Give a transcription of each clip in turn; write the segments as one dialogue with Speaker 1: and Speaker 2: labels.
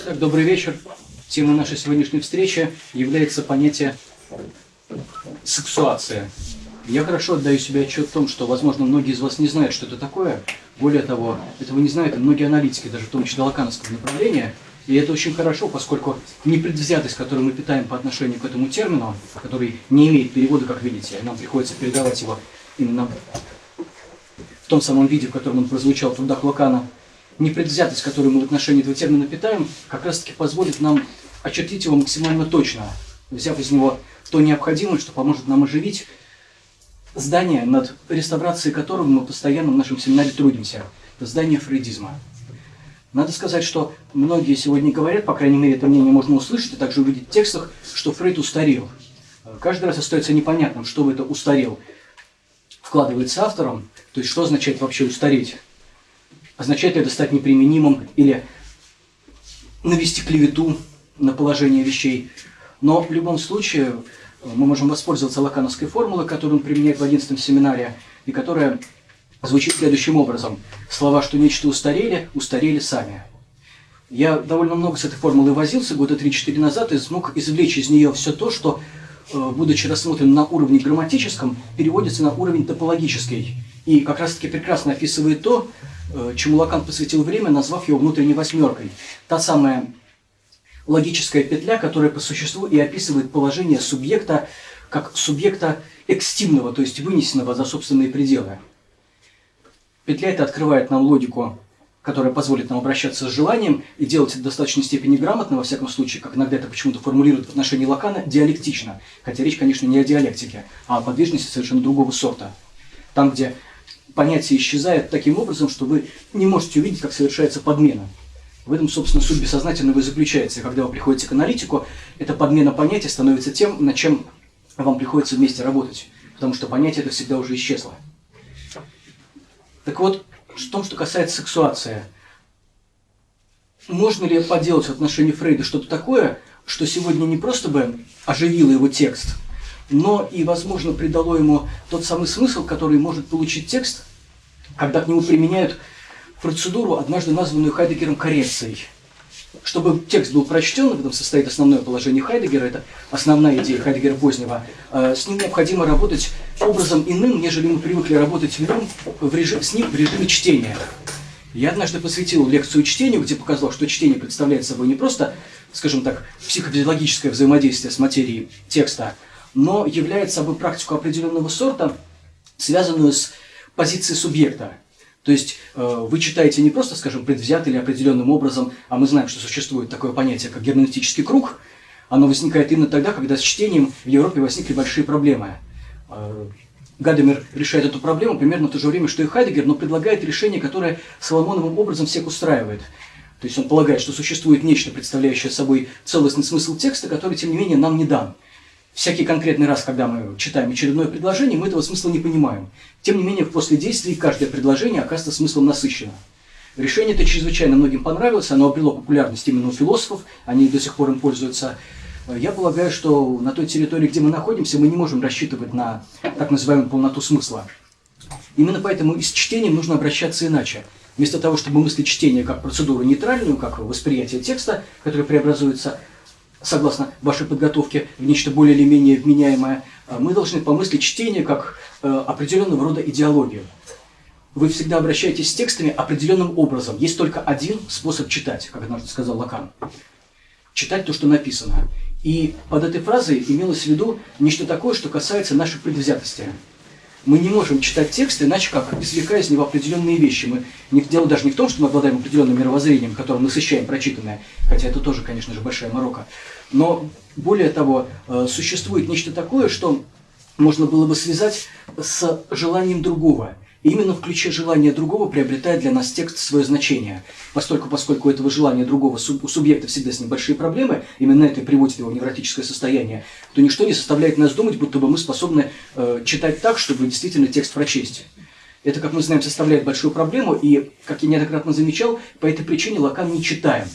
Speaker 1: Так, добрый вечер. Тема нашей сегодняшней встречи является понятие сексуация. Я хорошо отдаю себе отчет в том, что, возможно, многие из вас не знают, что это такое. Более того, этого не знают и многие аналитики, даже в том числе лакановского направления. И это очень хорошо, поскольку непредвзятость, которую мы питаем по отношению к этому термину, который не имеет перевода, как видите, нам приходится передавать его именно в том самом виде, в котором он прозвучал в трудах Лакана, непредвзятость, которую мы в отношении этого термина питаем, как раз-таки позволит нам очертить его максимально точно, взяв из него то необходимое, что поможет нам оживить здание, над реставрацией которого мы постоянно в нашем семинаре трудимся. Это здание фрейдизма. Надо сказать, что многие сегодня говорят, по крайней мере, это мнение можно услышать, и также увидеть в текстах, что Фрейд устарел. Каждый раз остается непонятным, что в это устарел вкладывается автором, то есть что означает вообще устареть. Означает ли это стать неприменимым или навести клевету на положение вещей. Но в любом случае мы можем воспользоваться лакановской формулой, которую он применяет в 11-м семинаре, и которая звучит следующим образом. Слова, что нечто устарели, устарели сами. Я довольно много с этой формулой возился года 3-4 назад и смог извлечь из нее все то, что, будучи рассмотрен на уровне грамматическом, переводится на уровень топологический. И как раз-таки прекрасно описывает то, чему Лакан посвятил время, назвав его внутренней восьмеркой. Та самая логическая петля, которая по существу и описывает положение субъекта как субъекта экстимного, то есть вынесенного за собственные пределы. Петля эта открывает нам логику, которая позволит нам обращаться с желанием и делать это в достаточной степени грамотно, во всяком случае, как иногда это почему-то формулируют в отношении Лакана, диалектично. Хотя речь, конечно, не о диалектике, а о подвижности совершенно другого сорта. Там, где понятие исчезает таким образом, что вы не можете увидеть, как совершается подмена. В этом, собственно, суть бессознательного и заключается. Когда вы приходите к аналитику, эта подмена понятия становится тем, над чем вам приходится вместе работать. Потому что понятие это всегда уже исчезло. Так вот, в том, что касается сексуации. Можно ли поделать в отношении Фрейда что-то такое, что сегодня не просто бы оживило его текст, но и, возможно, придало ему тот самый смысл, который может получить текст, когда к нему применяют процедуру, однажды названную Хайдеггером коррекцией. Чтобы текст был прочтен, в этом состоит основное положение Хайдеггера, это основная идея Хайдеггера позднего, с ним необходимо работать образом иным, нежели мы привыкли работать с ним в режиме чтения. Я однажды посвятил лекцию чтению, где показал, что чтение представляет собой не просто, скажем так, психофизиологическое взаимодействие с материей текста, но является собой практику определенного сорта, связанную с позицией субъекта. То есть вы читаете не просто, скажем, предвзято или определенным образом, а мы знаем, что существует такое понятие, как герменевтический круг. Оно возникает именно тогда, когда с чтением в Европе возникли большие проблемы. Гадамер решает эту проблему примерно в то же время, что и Хайдеггер, но предлагает решение, которое Соломоновым образом всех устраивает. То есть он полагает, что существует нечто, представляющее собой целостный смысл текста, который, тем не менее, нам не дан. Всякий конкретный раз, когда мы читаем очередное предложение, мы этого смысла не понимаем. Тем не менее, после действий каждое предложение оказывается смыслом насыщено. Решение это чрезвычайно многим понравилось, оно обрело популярность именно у философов, они до сих пор им пользуются. Я полагаю, что на той территории, где мы находимся, мы не можем рассчитывать на так называемую полноту смысла. Именно поэтому и с чтением нужно обращаться иначе. Вместо того, чтобы мыслить чтение как процедуру нейтральную, как восприятие текста, которое преобразуется согласно вашей подготовке в нечто более или менее вменяемое, мы должны помыслить чтение как определенного рода идеологию. Вы всегда обращаетесь с текстами определенным образом. Есть только один способ читать, как однажды сказал Лакан. Читать то, что написано. И под этой фразой имелось в виду нечто такое, что касается нашей предвзятости. Мы не можем читать текст иначе, как извлекая из него определенные вещи. Дело даже не в том, что мы обладаем определенным мировоззрением, которым насыщаем прочитанное, хотя это тоже, конечно же, большая морока. Но, более того, существует нечто такое, что можно было бы связать с желанием другого. И именно в ключе желания другого приобретает для нас текст свое значение. Поскольку у этого желания другого у субъекта всегда с ним большие проблемы, именно это и приводит его в невротическое состояние, то ничто не заставляет нас думать, будто бы мы способны читать так, чтобы действительно текст прочесть. Это, как мы знаем, составляет большую проблему, и, как я неоднократно замечал, по этой причине Лакан не читаем.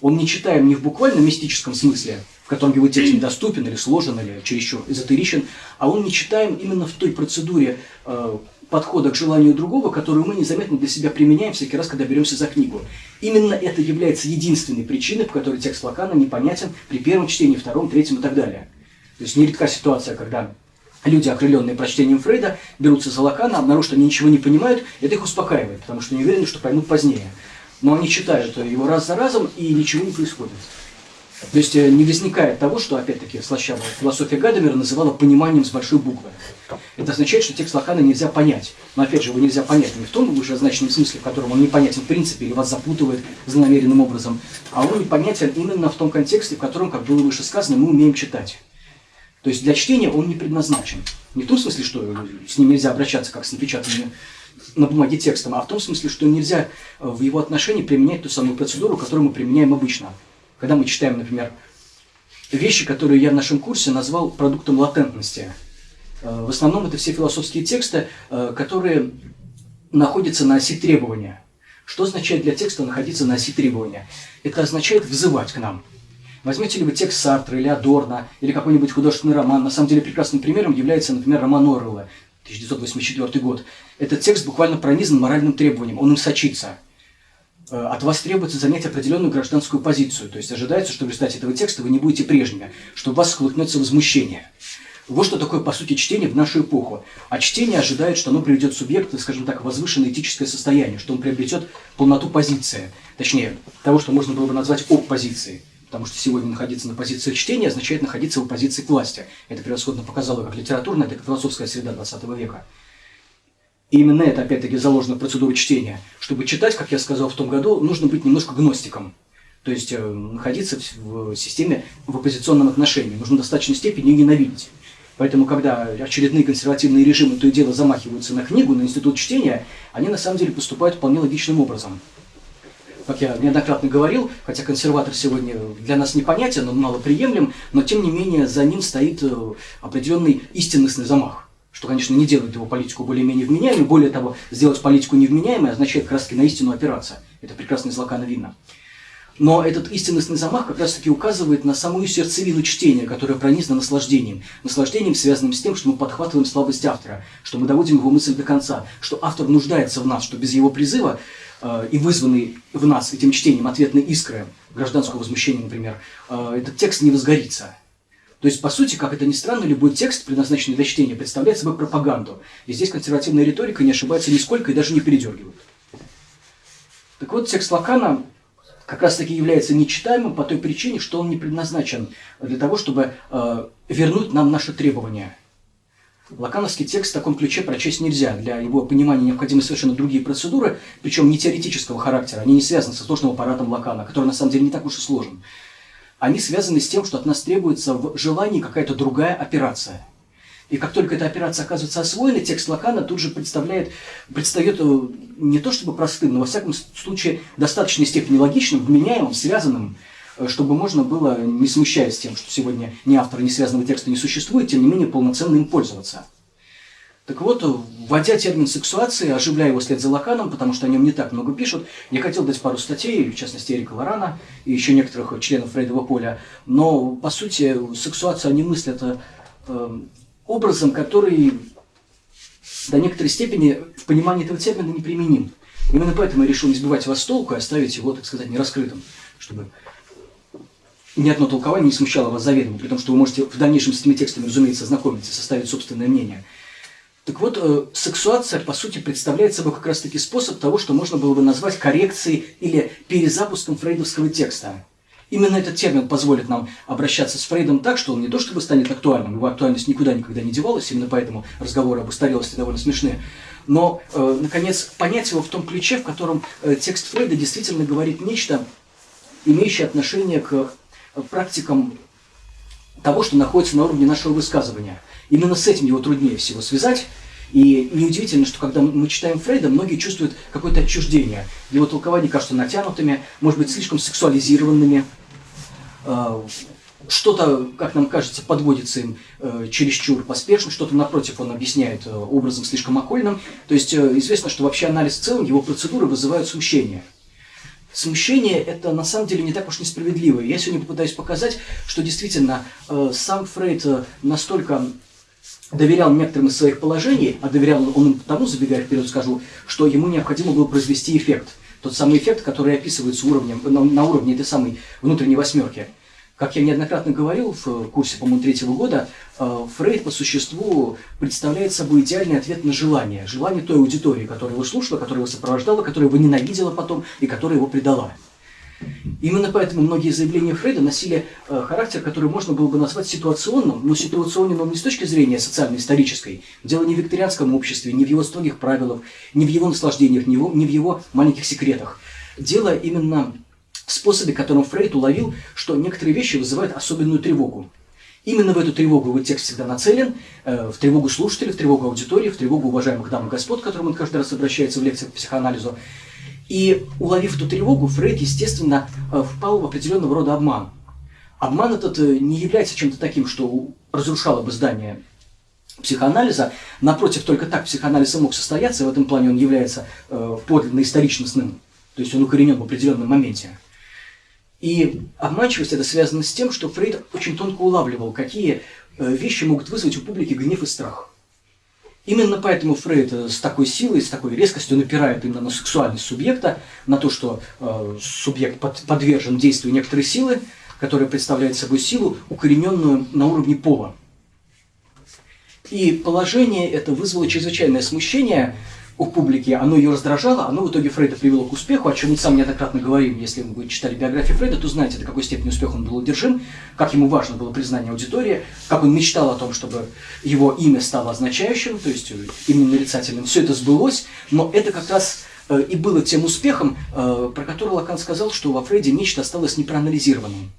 Speaker 1: Он не читаем не в буквально мистическом смысле, в котором его текст недоступен или сложен, или чересчур эзотеричен, а он не читаем именно в той процедуре подхода к желанию другого, которую мы незаметно для себя применяем всякий раз, когда беремся за книгу. Именно это является единственной причиной, по которой текст Лакана непонятен при первом чтении, втором, третьем и так далее. То есть нередка ситуация, когда люди, окрыленные прочтением Фрейда, берутся за Лакана, обнаружат, что они ничего не понимают, и это их успокаивает, потому что они уверены, что поймут позднее. Но они читают его раз за разом, и ничего не происходит. То есть не возникает того, что, опять-таки, слащавая философия Гадамера называла пониманием с большой буквы. Это означает, что текст Лакана нельзя понять. Но, опять же, его нельзя понять не в том вышеозначенном смысле, в котором он непонятен в принципе или вас запутывает злонамеренным образом, а он непонятен именно в том контексте, в котором, как было выше сказано, мы умеем читать. То есть для чтения он не предназначен. Не в том смысле, что с ним нельзя обращаться как с напечатанным на бумаге текстом, а в том смысле, что нельзя в его отношении применять ту самую процедуру, которую мы применяем обычно. Когда мы читаем, например, вещи, которые я в нашем курсе назвал продуктом латентности. В основном это все философские тексты, которые находятся на оси требования. Что означает для текста находиться на оси требования? Это означает взывать к нам. Возьмете ли вы текст Сартра или Адорно, или какой-нибудь художественный роман. На самом деле прекрасным примером является, например, роман Орвелла, 1984 год. Этот текст буквально пронизан моральным требованием, он им сочится. От вас требуется занять определенную гражданскую позицию. То есть ожидается, что в результате этого текста вы не будете прежними, что в вас сколыхнется возмущение. Вот что такое, по сути, чтение в нашу эпоху. А чтение ожидает, что оно приведет субъекта, скажем так, в возвышенное этическое состояние, что он приобретет полноту позиции. Точнее, того, что можно было бы назвать оппозицией. Потому что сегодня находиться на позициях чтения означает находиться в оппозиции к власти. Это превосходно показало как литературная, так и философская среда 20 века. И именно это, опять-таки, заложено в процедуру чтения. Чтобы читать, как я сказал в том году, нужно быть немножко гностиком. То есть находиться в системе в оппозиционном отношении. Нужно в достаточной степени ее ненавидеть. Поэтому, когда очередные консервативные режимы то и дело замахиваются на книгу, на институт чтения, они на самом деле поступают вполне логичным образом. Как я неоднократно говорил, хотя консерватор сегодня для нас непонятен, он малоприемлем, но тем не менее за ним стоит определенный истинностный замах. Что, конечно, не делает его политику более-менее вменяемой. Более того, сделать политику невменяемой означает как раз-таки на истину опираться. Это прекрасно из Лакана видно. Но этот истинностный замах как раз-таки указывает на самую сердцевину чтения, которая пронизана наслаждением. Наслаждением, связанным с тем, что мы подхватываем слабость автора, что мы доводим его мысль до конца, что автор нуждается в нас, что без его призыва и вызванный в нас этим чтением ответной искры, гражданского возмущения, например, этот текст не возгорится. То есть, по сути, как это ни странно, любой текст, предназначенный для чтения, представляет собой пропаганду. И здесь консервативная риторика не ошибается нисколько и даже не передергивает. Так вот, текст Лакана как раз-таки является нечитаемым по той причине, что он не предназначен для того, чтобы вернуть нам наши требования. Лакановский текст в таком ключе прочесть нельзя. Для его понимания необходимы совершенно другие процедуры, причем не теоретического характера. Они не связаны со сложным аппаратом Лакана, который на самом деле не так уж и сложен. Они связаны с тем, что от нас требуется в желании какая-то другая операция. И как только эта операция оказывается освоена, текст Лакана тут же предстает не то чтобы простым, но во всяком случае в достаточной степени логичным, вменяемым, связанным, чтобы можно было, не смущаясь тем, что сегодня ни автора, ни связанного текста не существует, тем не менее полноценно им пользоваться. Так вот, вводя термин сексуации, оживляя его вслед за Лаканом, потому что о нем не так много пишут, я хотел дать пару статей, в частности Эрика Лорана и еще некоторых членов Фрейдового поля, но, по сути, сексуацию они мыслят образом, который до некоторой степени в понимании этого термина неприменим. Именно поэтому я решил не сбивать вас с толку и оставить его, так сказать, нераскрытым, чтобы ни одно толкование не смущало вас заведомо, при том, что вы можете в дальнейшем с этими текстами, разумеется, ознакомиться, составить собственное мнение. Так вот, сексуация, по сути, представляет собой как раз-таки способ того, что можно было бы назвать коррекцией или перезапуском фрейдовского текста. Именно этот термин позволит нам обращаться с Фрейдом так, что он не то чтобы станет актуальным, его актуальность никуда никогда не девалась, именно поэтому разговоры об устарелости довольно смешные, но, наконец, понять его в том ключе, в котором текст Фрейда действительно говорит нечто, имеющее отношение к практикам того, что находится на уровне нашего высказывания. Именно с этим его труднее всего связать. И неудивительно, что когда мы читаем Фрейда, многие чувствуют какое-то отчуждение. Его толкования кажутся натянутыми, может быть, слишком сексуализированными. Что-то, как нам кажется, подводится им чересчур поспешно, что-то, напротив, он объясняет образом слишком окольным. То есть известно, что вообще анализ в целом, его процедуры вызывают смущение. Смущение – это на самом деле не так уж несправедливо. Я сегодня попытаюсь показать, что действительно сам Фрейд настолько доверял некоторым из своих положений, а доверял он им потому, забегая вперед, скажу, что ему необходимо было произвести эффект. Тот самый эффект, который описывается уровнем, на уровне этой самой внутренней восьмерки. Как я неоднократно говорил в курсе, по-моему, 3-го года, Фрейд по существу представляет собой идеальный ответ на желание. Желание той аудитории, которая его слушала, которая его сопровождала, которая его ненавидела потом и которая его предала. Именно поэтому многие заявления Фрейда носили характер, который можно было бы назвать ситуационным, но ситуационным он не с точки зрения социально-исторической. Дело не в викторианском обществе, не в его строгих правилах, не в его наслаждениях, не в его маленьких секретах. Дело именно в способе, которым Фрейд уловил, что некоторые вещи вызывают особенную тревогу. Именно в эту тревогу его текст всегда нацелен, в тревогу слушателей, в тревогу аудитории, в тревогу уважаемых дам и господ, к которым он каждый раз обращается в лекциях по психоанализу. И, уловив эту тревогу, Фрейд, естественно, впал в определенного рода обман. Обман этот не является чем-то таким, что разрушало бы здание психоанализа. Напротив, только так психоанализ и мог состояться, и в этом плане он является подлинно историчностным, то есть он укоренен в определенном моменте. И обманчивость это связано с тем, что Фрейд очень тонко улавливал, какие вещи могут вызвать у публики гнев и страх. Именно поэтому Фрейд с такой силой, с такой резкостью напирает именно на сексуальность субъекта, на то, что субъект подвержен действию некоторой силы, которая представляет собой силу, укорененную на уровне пола. И положение это вызвало чрезвычайное смущение у публики, оно ее раздражало, оно в итоге Фрейда привело к успеху, о чем он сам неоднократно говорил. Если вы читали биографию Фрейда, то знаете, до какой степени успеха он был одержим, как ему важно было признание аудитории, как он мечтал о том, чтобы его имя стало означающим, то есть именем нарицательным. Все это сбылось, но это как раз и было тем успехом, про который Лакан сказал, что во Фрейде нечто осталось непроанализированным.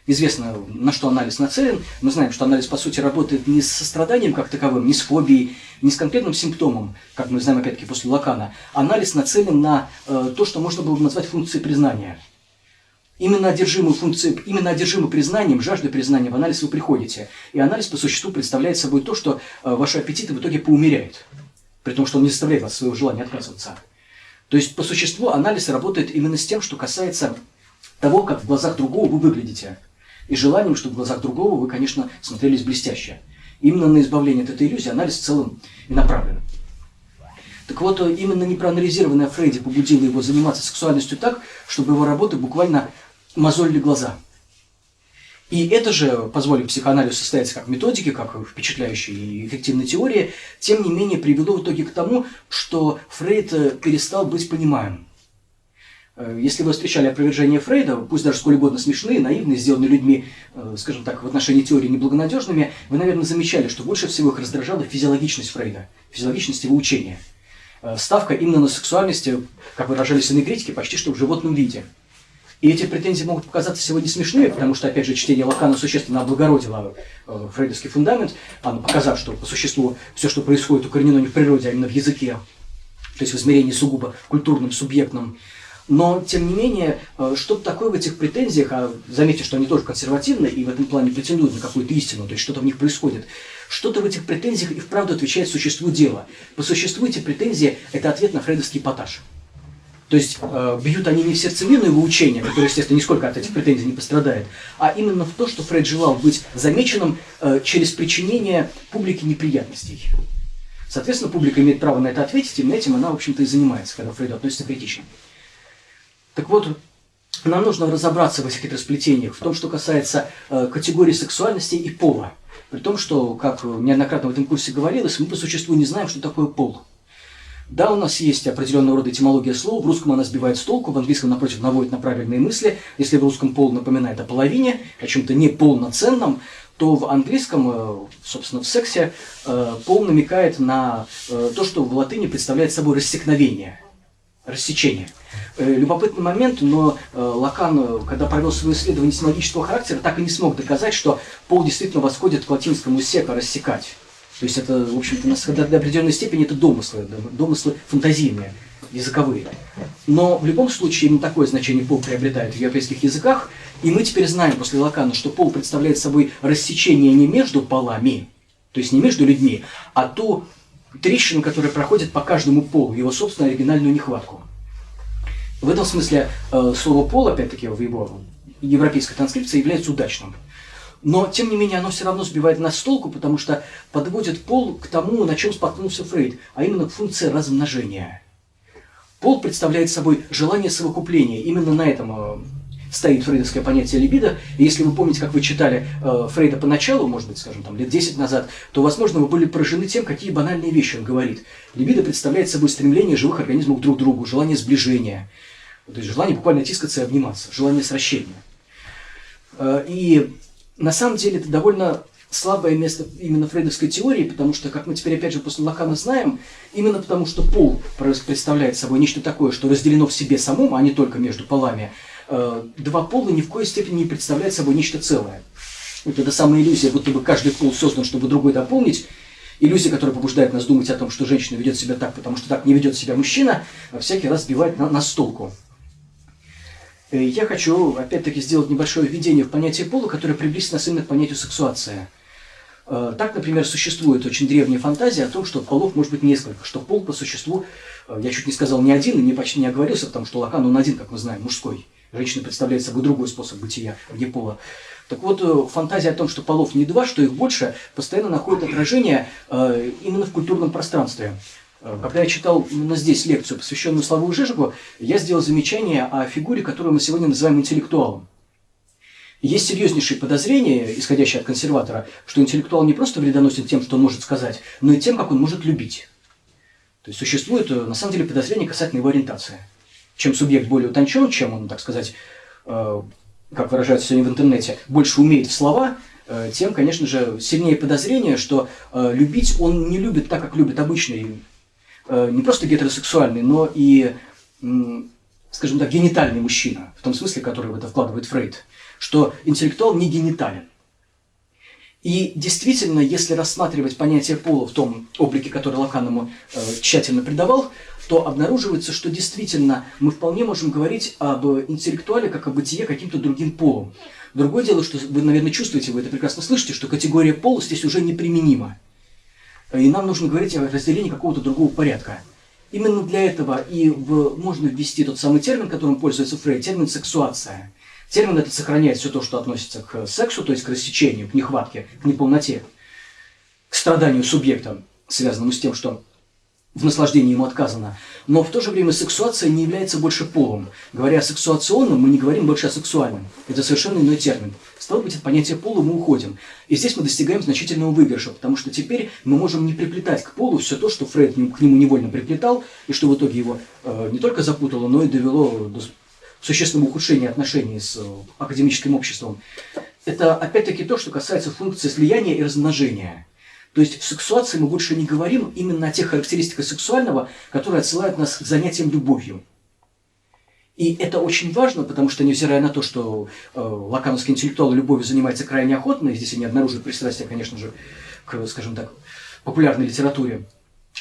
Speaker 1: Известно, на что анализ нацелен. Мы знаем, что анализ, по сути, работает не с состраданием как таковым, не с фобией, не с конкретным симптомом, как мы знаем, опять-таки, после Лакана. Анализ нацелен на то, что можно было бы назвать функцией признания. Именно одержимый признанием, жаждой признания в анализ вы приходите. И анализ, по существу, представляет собой то, что ваши аппетиты в итоге поумеряет. При том, что он не заставляет вас своего желания отказываться. То есть, по существу, анализ работает именно с тем, что касается того, как в глазах другого вы выглядите. И желанием, чтобы в глазах другого вы, конечно, смотрелись блестяще. Именно на избавление от этой иллюзии анализ в целом и направлен. Так вот, именно непроанализированная Фрейде побудила его заниматься сексуальностью так, чтобы его работы буквально мозолили глаза. И это же, позволив психоанализу состояться как методике, как впечатляющей и эффективной теории, тем не менее привело в итоге к тому, что Фрейд перестал быть понимаемым. Если вы встречали опровержения Фрейда, пусть даже сколь угодно смешные, наивные, сделанные людьми, скажем так, в отношении теории неблагонадежными, вы, наверное, замечали, что больше всего их раздражала физиологичность Фрейда, физиологичность его учения. Ставка именно на сексуальности, как выражались иные критики, почти что в животном виде. И эти претензии могут показаться сегодня смешными, потому что, опять же, чтение Лакана существенно облагородило фрейдовский фундамент, показав, что по существу все, что происходит, укоренено не в природе, а именно в языке, то есть в измерении сугубо культурном, субъектном. Но, тем не менее, что-то такое в этих претензиях, а заметьте, что они тоже консервативны и в этом плане претендуют на какую-то истину, то есть что-то в них происходит, что-то в этих претензиях и вправду отвечает существу дела. По существу эти претензии – это ответ на фрейдовский эпатаж. То есть бьют они не в сердцевину его учения, которое, естественно, нисколько от этих претензий не пострадает, а именно в то, что Фрейд желал быть замеченным через причинение публике неприятностей. Соответственно, публика имеет право на это ответить, и этим она, в общем-то, и занимается, когда Фрейд относится критично. Так вот, нам нужно разобраться в этих хитросплетениях, в том, что касается категории сексуальности и пола. При том, что, как неоднократно в этом курсе говорилось, мы по существу не знаем, что такое пол. Да, у нас есть определенного рода этимология слова, в русском она сбивает с толку, в английском, напротив, наводит на правильные мысли. Если в русском пол напоминает о половине, о чем-то неполноценном, то в английском, собственно, в сексе, пол намекает на то, что в латыни представляет собой рассекновение, рассечение. Любопытный момент, но Лакан, когда провел свое исследование семиологического характера, так и не смог доказать, что пол действительно восходит к латинскому «сека» – рассекать. То есть это, в общем-то, до определенной степени это домыслы фантазийные, языковые. Но в любом случае именно такое значение пол приобретает в европейских языках, и мы теперь знаем после Лакана, что пол представляет собой рассечение не между полами, то есть не между людьми, а ту трещину, которая проходит по каждому полу, его собственную оригинальную нехватку. В этом смысле слово «пол», опять-таки, в его европейской транскрипции является удачным. Но, тем не менее, оно все равно сбивает нас с толку, потому что подводит пол к тому, на чем споткнулся Фрейд, а именно к функции размножения. Пол представляет собой желание совокупления. Именно на этом стоит фрейдовское понятие либидо. И если вы помните, как вы читали Фрейда поначалу, может быть, скажем, там, лет 10 назад, то, возможно, вы были поражены тем, какие банальные вещи он говорит. Либидо представляет собой стремление живых организмов друг к другу, желание сближения. То есть желание буквально тискаться и обниматься, желание сращения. И на самом деле это довольно слабое место именно фрейдовской теории, потому что, как мы теперь опять же после Лакана знаем, именно потому что пол представляет собой нечто такое, что разделено в себе самом, а не только между полами, два пола ни в коей степени не представляют собой нечто целое. Вот эта самая иллюзия, будто бы каждый пол создан, чтобы другой дополнить, иллюзия, которая побуждает нас думать о том, что женщина ведет себя так, потому что так не ведет себя мужчина, всякий раз сбивает нас с толку. Я хочу, опять-таки, сделать небольшое введение в понятие пола, которое приблизит нас именно к понятию сексуация. Так, например, существует очень древняя фантазия о том, что полов может быть несколько, что пол по существу, я чуть не сказал не один, и не почти не оговорился, потому что Лакан, он один, как мы знаем, мужской. Женщина представляет собой другой способ бытия, вне пола. Так вот, фантазия о том, что полов не два, что их больше, постоянно находит отражение именно в культурном пространстве. Когда я читал именно здесь лекцию, посвященную Славу Жижику, я сделал замечание о фигуре, которую мы сегодня называем интеллектуалом. Есть серьезнейшие подозрения, исходящие от консерватора, что интеллектуал не просто вредоносен тем, что он может сказать, но и тем, как он может любить. То есть существует, на самом деле, подозрение касательно его ориентации. Чем субъект более утончен, чем он, так сказать, как выражаются сегодня в интернете, больше умеет в слова, тем, конечно же, сильнее подозрение, что любить он не любит так, как любит обычный, не просто гетеросексуальный, но и, скажем так, генитальный мужчина, в том смысле, который в это вкладывает Фрейд, что интеллектуал не генитален. И действительно, если рассматривать понятие пола в том облике, который Лакан ему тщательно придавал, то обнаруживается, что действительно мы вполне можем говорить об интеллектуале как о бытие каким-то другим полом. Другое дело, что вы, наверное, чувствуете, вы это прекрасно слышите, что категория пола здесь уже неприменима. И нам нужно говорить о разделении какого-то другого порядка. Именно для этого и можно ввести тот самый термин, которым пользуется Фрейд, термин «сексуация». Термин этот сохраняет все то, что относится к сексу, то есть к рассечению, к нехватке, к неполноте, к страданию субъекта, связанному с тем, что в наслаждении ему отказано. Но в то же время сексуация не является больше полом. Говоря о сексуационном, мы не говорим больше о сексуальном. Это совершенно иной термин. Стало быть, от понятия пола мы уходим. И здесь мы достигаем значительного выигрыша, потому что теперь мы можем не приплетать к полу все то, что Фрейд к нему невольно приплетал, и что в итоге его не только запутало, но и довело до существенного ухудшения отношений с академическим обществом. Это опять-таки то, что касается функции слияния и размножения. То есть в сексуации мы больше не говорим именно о тех характеристиках сексуального, которые отсылают нас к занятиям любовью. И это очень важно, потому что, невзирая на то, что лакановские интеллектуалы любовью занимаются крайне охотно, и здесь они обнаруживают пристрастие, конечно же, к, скажем так, популярной литературе,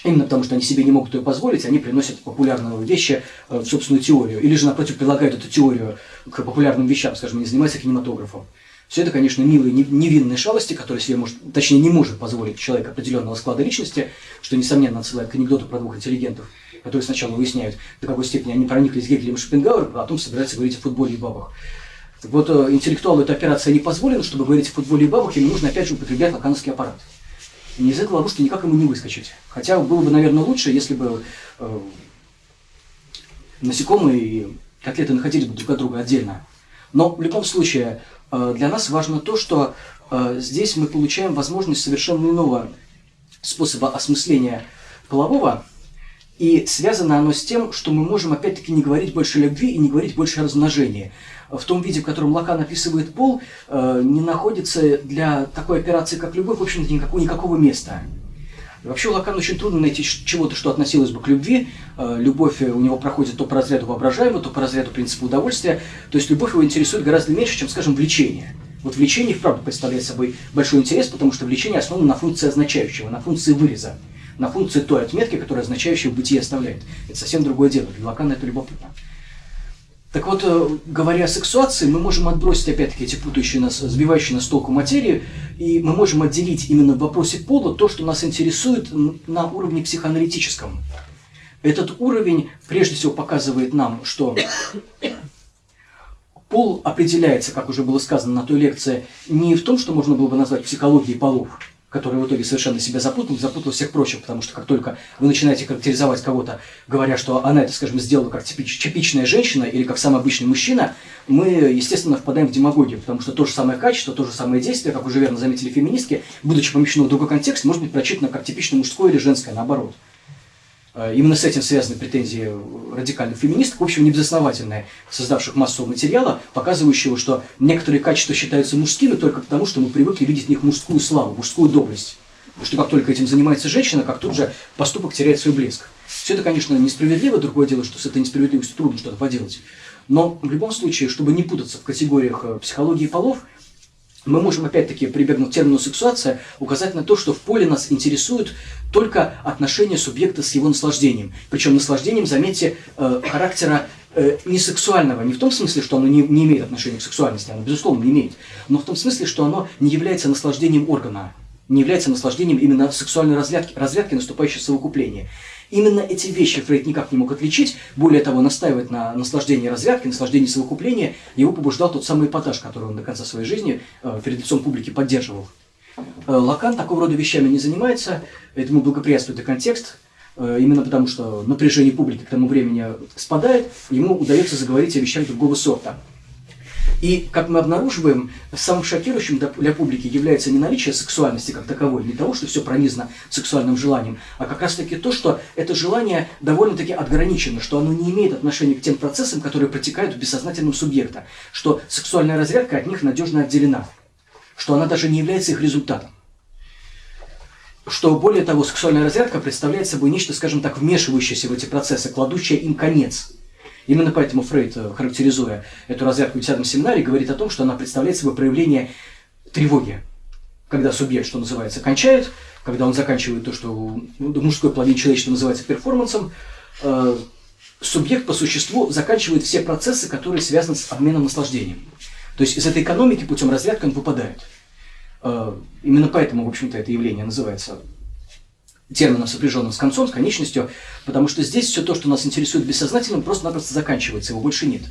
Speaker 1: именно потому что они себе не могут ее позволить, они приносят популярные вещи в собственную теорию. Или же, напротив, прилагают эту теорию к популярным вещам, скажем, не занимаются кинематографом. Все это, конечно, милые, невинные шалости, которые себе может, точнее, не может позволить человек определенного склада личности, что, несомненно, отсылает к анекдоту про двух интеллигентов, которые сначала выясняют, до какой степени они прониклись Гегелем и Шопенгауэром, а потом собираются говорить о футболе и бабах. Так вот, интеллектуалу эта операция не позволена, чтобы говорить о футболе и бабах, ему нужно, опять же, употреблять лакановский аппарат. И из этой ловушки никак ему не выскочить. Хотя было бы, наверное, лучше, если бы насекомые и котлеты находились бы друг от друга отдельно. Но в любом случае, для нас важно то, что здесь мы получаем возможность совершенно иного способа осмысления полового, и связано оно с тем, что мы можем опять-таки не говорить больше о любви и не говорить больше о размножении. В том виде, в котором Лакан описывает пол, не находится для такой операции, как любовь, в общем-то, никакого места. И вообще у Лакана очень трудно найти чего-то, что относилось бы к любви. Любовь у него проходит то по разряду воображаемого, то по разряду принципа удовольствия. То есть любовь его интересует гораздо меньше, чем, скажем, влечение. Вот влечение вправду представляет собой большой интерес, потому что влечение основано на функции означающего, на функции выреза, на функции той отметки, которая означающего в бытие оставляет. Это совсем другое дело. Для Лакана это любопытно. Так вот, говоря о сексуации, мы можем отбросить, опять-таки, эти путающие нас, сбивающие нас с толку материи, и мы можем отделить именно в вопросе пола то, что нас интересует на уровне психоаналитическом. Этот уровень, прежде всего, показывает нам, что пол определяется, как уже было сказано на той лекции, не в том, что можно было бы назвать психологией полов, который в итоге совершенно себя запутал всех прочих, потому что как только вы начинаете характеризовать кого-то, говоря, что она это, скажем, сделала как типичная женщина или как самый обычный мужчина, мы, естественно, впадаем в демагогию, потому что то же самое качество, то же самое действие, как уже верно заметили феминистки, будучи помещено в другой контекст, может быть прочитано как типично мужское или женское, наоборот. Именно с этим связаны претензии радикальных феминисток, в общем, небезосновательные, создавших массового материала, показывающего, что некоторые качества считаются мужскими только потому, что мы привыкли видеть в них мужскую славу, мужскую доблесть. Потому что как только этим занимается женщина, как тут же поступок теряет свой блеск. Все это, конечно, несправедливо, другое дело, что с этой несправедливостью трудно что-то поделать. Но в любом случае, чтобы не путаться в категориях психологии полов, мы можем опять-таки, прибегнув к термину «сексуация», указать на то, что в поле нас интересует только отношение субъекта с его наслаждением. Причем наслаждением, заметьте, характера не сексуального, не в том смысле, что оно не имеет отношения к сексуальности, оно, безусловно, не имеет, но в том смысле, что оно не является наслаждением органа, не является наслаждением именно сексуальной разрядки, наступающей совокупления. Именно эти вещи Фрейд никак не мог отличить, более того, настаивать на наслаждении разрядки, наслаждении совокупления, его побуждал тот самый эпатаж, который он до конца своей жизни перед лицом публики поддерживал. Лакан такого рода вещами не занимается, этому благоприятствует и контекст, именно потому что напряжение публики к тому времени спадает, ему удается заговорить о вещах другого сорта. И, как мы обнаруживаем, самым шокирующим для публики является не наличие сексуальности как таковой, не того, что все пронизано сексуальным желанием, а как раз-таки то, что это желание довольно-таки отграничено, что оно не имеет отношения к тем процессам, которые протекают в бессознательном субъекте, что сексуальная разрядка от них надежно отделена, что она даже не является их результатом. Что, более того, сексуальная разрядка представляет собой нечто, скажем так, вмешивающееся в эти процессы, кладущее им конец. Именно поэтому Фрейд, характеризуя эту разрядку в 10-м семинаре, говорит о том, что она представляет собой проявление тревоги. Когда субъект, что называется, кончает, когда он заканчивает то, что в мужской половине человечества называется перформансом, субъект по существу заканчивает все процессы, которые связаны с обменом наслаждением. То есть из этой экономики путем разрядки он выпадает. Именно поэтому, в общем-то, это явление называется термином, сопряженным с концом, с конечностью, потому что здесь все то, что нас интересует бессознательным, просто-напросто заканчивается, его больше нет.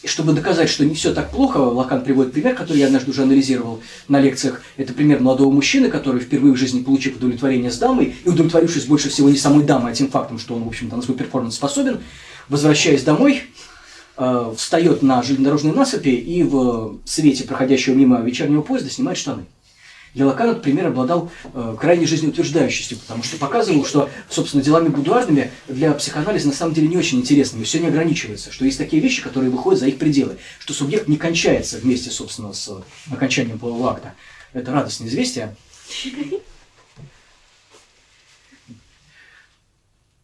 Speaker 1: И чтобы доказать, что не все так плохо, Лакан приводит пример, который я однажды уже анализировал на лекциях. Это пример молодого мужчины, который впервые в жизни, получив удовлетворение с дамой, и удовлетворившись больше всего не самой дамой, а тем фактом, что он, в общем-то, на свой перформанс способен, возвращаясь домой, встает на железнодорожной насыпи и в свете проходящего мимо вечернего поезда снимает штаны. Для Лакана этот пример обладал крайней жизнеутверждающестью, потому что показывал, что, собственно, делами будуарными для психоанализа на самом деле не очень интересными, все не ограничивается, что есть такие вещи, которые выходят за их пределы, что субъект не кончается вместе, собственно, с окончанием полового акта. Это радостное известие.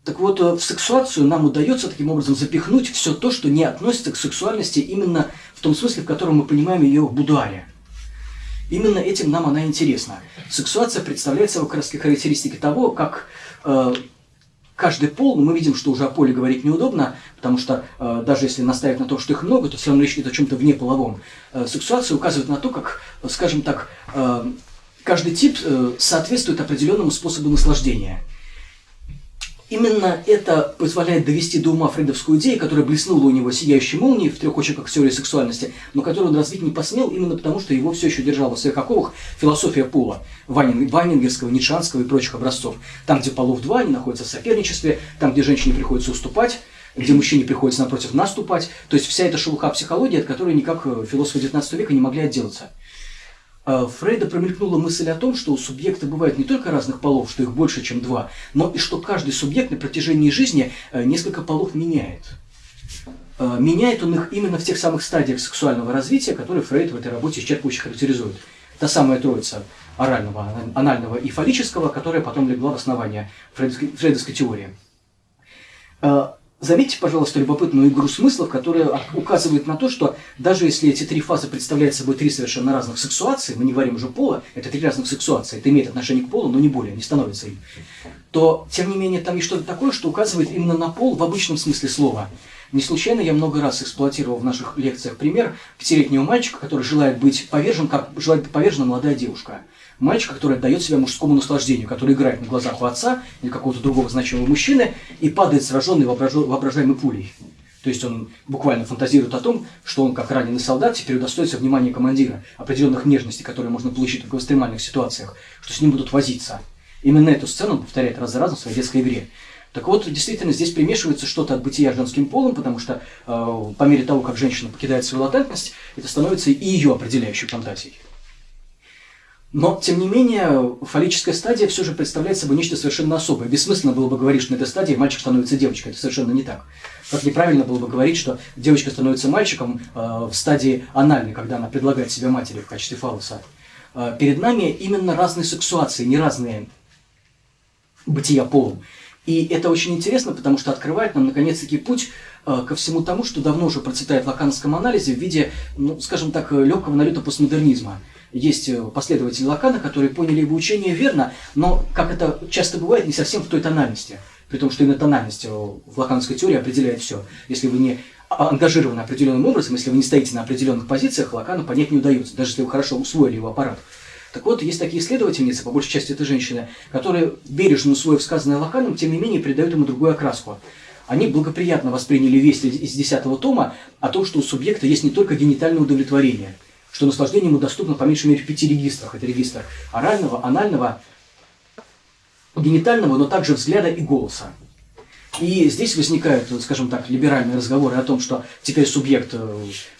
Speaker 1: Так вот, в сексуацию нам удается таким образом запихнуть все то, что не относится к сексуальности именно в том смысле, в котором мы понимаем ее в будуаре. Именно этим нам она интересна. Сексуация представляет собой как раз характеристики того, как каждый пол, мы видим, что уже о поле говорить неудобно, потому что даже если наставить на том, что их много, то все равно речь идет о чем-то внеполовом. Сексуация указывает на то, как, скажем так, каждый тип соответствует определенному способу наслаждения. Именно это позволяет довести до ума фрейдовскую идею, которая блеснула у него сияющей молнией в 3 очерках теории сексуальности, но которую он развить не посмел именно потому, что его все еще держала в своих оковах философия пола, вайнингерского, ницшанского и прочих образцов. Там, где полов два, они находятся в соперничестве, там, где женщине приходится уступать, где мужчине приходится напротив наступать. То есть вся эта шелуха психологии, от которой никак философы XIX века не могли отделаться. Фрейда промелькнула мысль о том, что у субъекта бывает не только разных полов, что их больше, чем 2, но и что каждый субъект на протяжении жизни несколько полов меняет. Меняет он их именно в тех самых стадиях сексуального развития, которые Фрейд в этой работе исчерпывающе характеризует. Та самая троица орального, анального и фаллического, которая потом легла в основание фрейдовской теории. Заметьте, пожалуйста, любопытную игру смыслов, которая указывает на то, что даже если эти 3 фазы представляют собой 3 совершенно разных сексуации, мы не говорим уже пола, это 3 разных сексуации, это имеет отношение к полу, но не более, не становится им, то, тем не менее, там есть что-то такое, что указывает именно на пол в обычном смысле слова. Не случайно я много раз эксплуатировал в наших лекциях пример 5-летнего мальчика, который желает быть повержен, как желает быть повержена молодая девушка. Мальчика, который отдает себя мужскому наслаждению, который играет на глазах у отца или какого-то другого значимого мужчины и падает сраженный воображаемой пулей. То есть он буквально фантазирует о том, что он, как раненый солдат, теперь удостоится внимания командира, определенных нежностей, которые можно получить только в экстремальных ситуациях, что с ним будут возиться. Именно эту сцену он повторяет раз за разом в своей детской игре. Так вот, действительно, здесь примешивается что-то от бытия женским полом, потому что по мере того, как женщина покидает свою латентность, это становится и ее определяющей фантазией. Но, тем не менее, фаллическая стадия все же представляет собой нечто совершенно особое. Бессмысленно было бы говорить, что на этой стадии мальчик становится девочкой. Это совершенно не так. Как неправильно было бы говорить, что девочка становится мальчиком в стадии анальной, когда она предлагает себя матери в качестве фаллоса. Перед нами именно разные сексуации, не разные бытия полом. И это очень интересно, потому что открывает нам, наконец-таки, путь ко всему тому, что давно уже процветает в лакановском анализе в виде, ну, скажем так, легкого налета постмодернизма. Есть последователи Лакана, которые поняли его учение верно, но, как это часто бывает, не совсем в той тональности. При том, что именно тональность в лакановской теории определяет все. Если вы не ангажированы определенным образом, если вы не стоите на определенных позициях, Лакану понять не удается, даже если вы хорошо усвоили его аппарат. Так вот, есть такие исследовательницы, по большей части это женщины, которые, бережно усвоив сказанное Лаканом, тем не менее придают ему другую окраску. Они благоприятно восприняли весть из 10-го тома о том, что у субъекта есть не только генитальное удовлетворение, что наслаждение ему доступно по меньшей мере в 5 регистрах. Это регистр орального, анального, генитального, но также взгляда и голоса. И здесь возникают, скажем так, либеральные разговоры о том, что теперь субъект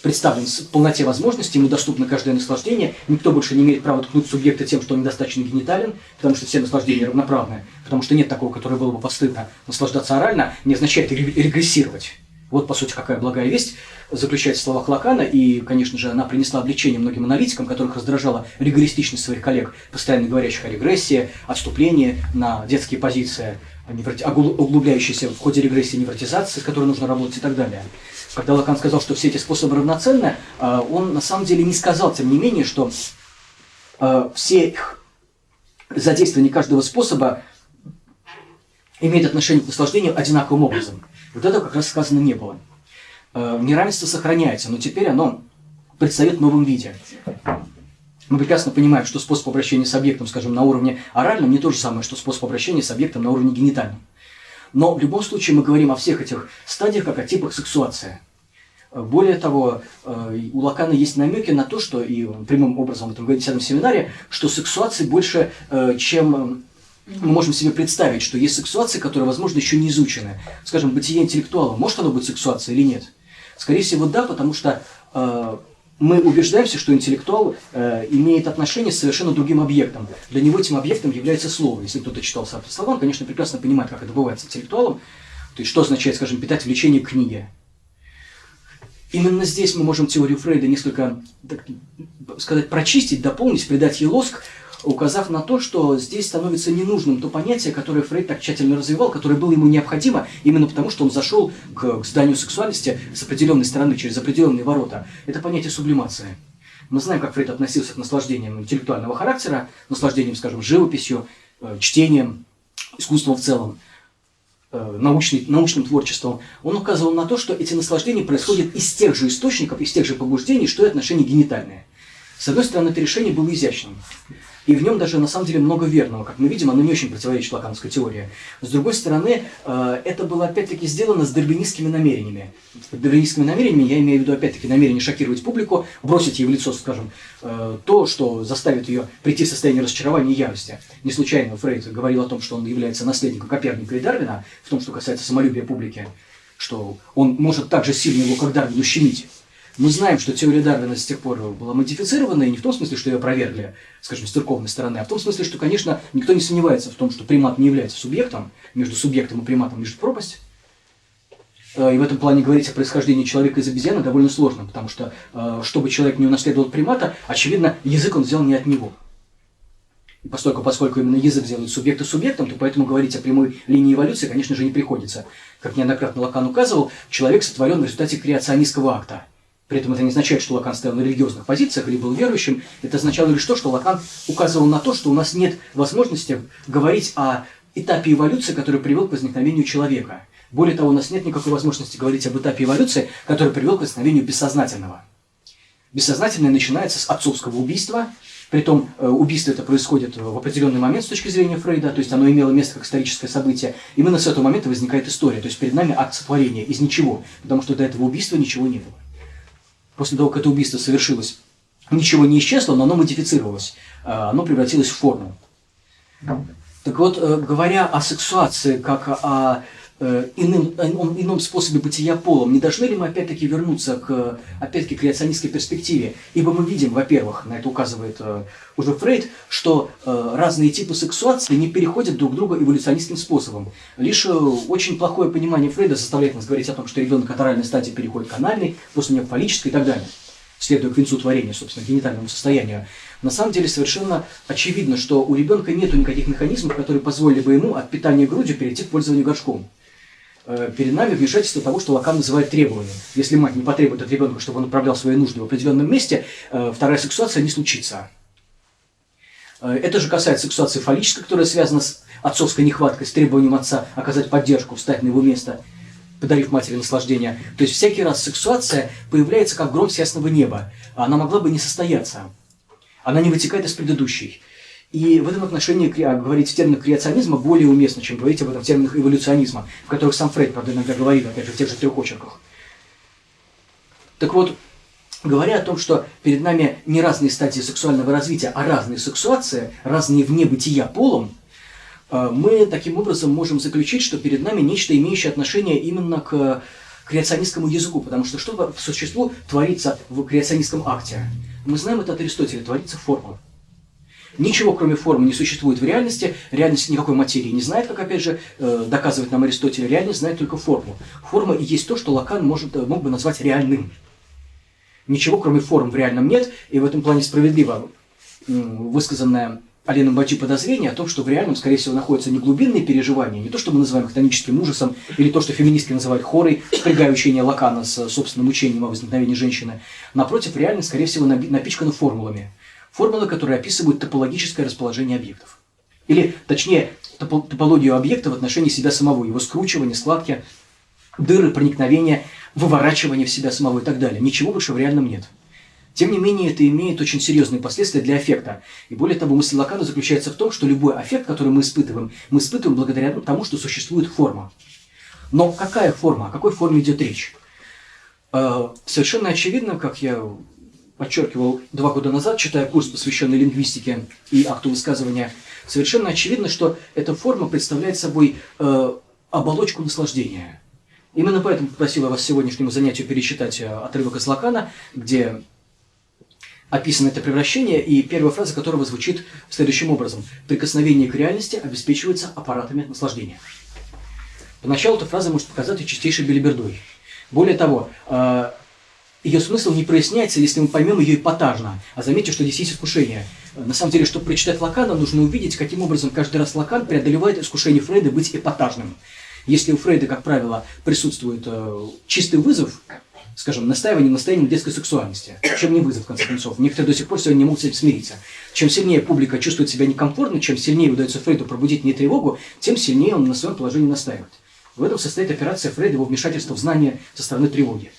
Speaker 1: представлен в полноте возможностей, ему доступно каждое наслаждение, никто больше не имеет права ткнуть субъекта тем, что он недостаточно генитален, потому что все наслаждения равноправны, потому что нет такого, которое было бы постыдно. Наслаждаться орально не означает регрессировать. Вот, по сути, какая благая весть заключается в словах Лакана, и, конечно же, она принесла облегчение многим аналитикам, которых раздражала ригористичность своих коллег, постоянно говорящих о регрессии, отступлении на детские позиции, углубляющиеся в ходе регрессии невротизации, с которой нужно работать и так далее. Когда Лакан сказал, что все эти способы равноценны, он на самом деле не сказал, тем не менее, что все задействование каждого способа имеет отношение к наслаждению одинаковым образом. Вот этого как раз сказано не было. Неравенство сохраняется, но теперь оно предстает в новом виде. Мы прекрасно понимаем, что способ обращения с объектом, скажем, на уровне оральном, не то же самое, что способ обращения с объектом на уровне генитальном. Но в любом случае мы говорим о всех этих стадиях как о типах сексуации. Более того, у Лакана есть намеки на то, что, и прямым образом в этом 10-м семинаре, что сексуации больше, чем мы можем себе представить, что есть сексуации, которые, возможно, еще не изучены. Скажем, бытие интеллектуала, может оно быть сексуацией или нет? Скорее всего, да, потому что мы убеждаемся, что интеллектуал имеет отношение с совершенно другим объектом. Для него этим объектом является слово. Если кто-то читал Сартра слова, он, конечно, прекрасно понимает, как это бывает с интеллектуалом. То есть, что означает, скажем, питать влечение к книге. Именно здесь мы можем теорию Фрейда несколько, так сказать, прочистить, дополнить, придать ей лоск, указав на то, что здесь становится ненужным то понятие, которое Фрейд так тщательно развивал, которое было ему необходимо именно потому, что он зашел к зданию сексуальности с определенной стороны, через определенные ворота. Это понятие сублимации. Мы знаем, как Фрейд относился к наслаждениям интеллектуального характера, наслаждениям, скажем, живописью, чтением, искусством в целом, научным творчеством. Он указывал на то, что эти наслаждения происходят из тех же источников, из тех же побуждений, что и отношения генитальные. С одной стороны, это решение было изящным. И в нем даже, на самом деле, много верного. Как мы видим, оно не очень противоречит лакановской теории. С другой стороны, это было, опять-таки, сделано с дарвинистскими намерениями. Под дарвинистскими намерениями я имею в виду, опять-таки, намерение шокировать публику, бросить ей в лицо, скажем, то, что заставит ее прийти в состояние разочарования и ярости. Не случайно Фрейд говорил о том, что он является наследником Коперника и Дарвина, в том, что касается самолюбия публики, что он может так же сильно его, как Дарвин, ущемить. Мы знаем, что теория Дарвина с тех пор была модифицирована, и не в том смысле, что ее опровергли, скажем, с церковной стороны, а в том смысле, что, конечно, никто не сомневается в том, что примат не является субъектом, между субъектом и приматом лежит пропасть. И в этом плане говорить о происхождении человека из обезьяны довольно сложно, потому что, чтобы человек не унаследовал примата, очевидно, язык он взял не от него. И поскольку именно язык делает субъекта субъектом, то поэтому говорить о прямой линии эволюции, конечно же, не приходится. Как неоднократно Лакан указывал, человек сотворен в результате креационистского акта. При этом это не означает, что Лакан стоял на религиозных позициях или был верующим. Это означало лишь то, что Лакан указывал на то, что у нас нет возможности говорить о этапе эволюции, который привел к возникновению человека. Более того, у нас нет никакой возможности говорить об этапе эволюции, который привел к возникновению бессознательного. Бессознательное начинается с отцовского убийства, Притом убийство это происходит в определенный момент с точки зрения Фрейда, то есть оно имело место как историческое событие. Именно с этого момента возникает история, то есть перед нами акт сотворения из ничего, потому что до этого убийства ничего не было. После того, как это убийство совершилось, ничего не исчезло, но оно модифицировалось, оно превратилось в форму. Так вот, говоря о сексуации как о ином способе бытия полом, не должны ли мы опять-таки вернуться к креационистской перспективе? Ибо мы видим, во-первых, на это указывает уже Фрейд, что разные типы сексуации не переходят друг друга эволюционистским способом. Лишь очень плохое понимание Фрейда заставляет нас говорить о том, что ребенок от оральной стадии переходит к анальной, после нее к фаллической и так далее, следуя к венцу творения, собственно, генитальному состоянию. На самом деле совершенно очевидно, что у ребенка нет никаких механизмов, которые позволили бы ему от питания грудью перейти к пользованию горшком. Перед нами вмешательство того, что Лакан называет требованием. Если мать не потребует от ребенка, чтобы он управлял своей нуждой в определенном месте, вторая сексуация не случится. Это же касается сексуации фаллической, которая связана с отцовской нехваткой, с требованием отца оказать поддержку, встать на его место, подарив матери наслаждение. То есть всякий раз сексуация появляется как гром с ясного неба. Она могла бы не состояться. Она не вытекает из предыдущей. И в этом отношении говорить в терминах креационизма более уместно, чем говорить об этом в терминах эволюционизма, в которых сам Фрейд, правда, иногда говорит, опять же, в тех же 3 очерках. Так вот, говоря о том, что перед нами не разные стадии сексуального развития, а разные сексуации, разные вне бытия полом, мы таким образом можем заключить, что перед нами нечто, имеющее отношение именно к креационистскому языку, потому что что по существу творится в креационистском акте? Мы знаем это от Аристотеля, творится форма. Ничего, кроме формы, не существует в реальности. Реальность никакой материи не знает, как, опять же, доказывает нам Аристотель. Реальность знает только форму. Форма и есть то, что Лакан мог бы назвать реальным. Ничего, кроме форм, в реальном нет. И в этом плане справедливо высказанное Аленом Бадди подозрение о том, что в реальном, скорее всего, находятся не глубинные переживания, не то, что мы называем хтоническим ужасом, или то, что феминистки называют хорой, спрягая учение Лакана с собственным учением о возникновении женщины. Напротив, реальность, скорее всего, напичкана формулами. Формулы, которые описывают топологическое расположение объектов. Или, точнее, топологию объекта в отношении себя самого, его скручивание, складки, дыры, проникновения, выворачивание в себя самого и так далее. Ничего больше в реальном нет. Тем не менее, это имеет очень серьезные последствия для аффекта. И более того, мысль Лакана заключается в том, что любой аффект, который мы испытываем благодаря тому, что существует форма. Но какая форма? О какой форме идет речь? Совершенно очевидно, как я подчеркивал 2 года назад, читая курс, посвященный лингвистике и акту высказывания, совершенно очевидно, что эта форма представляет собой оболочку наслаждения. Именно поэтому попросил я вас сегодняшнему занятию перечитать отрывок из Лакана, где описано это превращение, и первая фраза которого звучит следующим образом. «Прикосновение к реальности обеспечивается аппаратами наслаждения». Поначалу эта фраза может показаться чистейшей белибердой. Более того, ее смысл не проясняется, если мы поймем ее эпатажно. А заметьте, что здесь есть искушение. На самом деле, чтобы прочитать Лакана, нужно увидеть, каким образом каждый раз Лакан преодолевает искушение Фрейда быть эпатажным. Если у Фрейда, как правило, присутствует чистый вызов, скажем, настоянием детской сексуальности, чем не вызов, в конце концов. Некоторые до сих пор сегодня не могут с этим смириться. Чем сильнее публика чувствует себя некомфортно, чем сильнее удается Фрейду пробудить не тревогу, тем сильнее он на своем положении настаивает. В этом состоит операция Фрейда, его вмешательство в знание со стороны тревоги.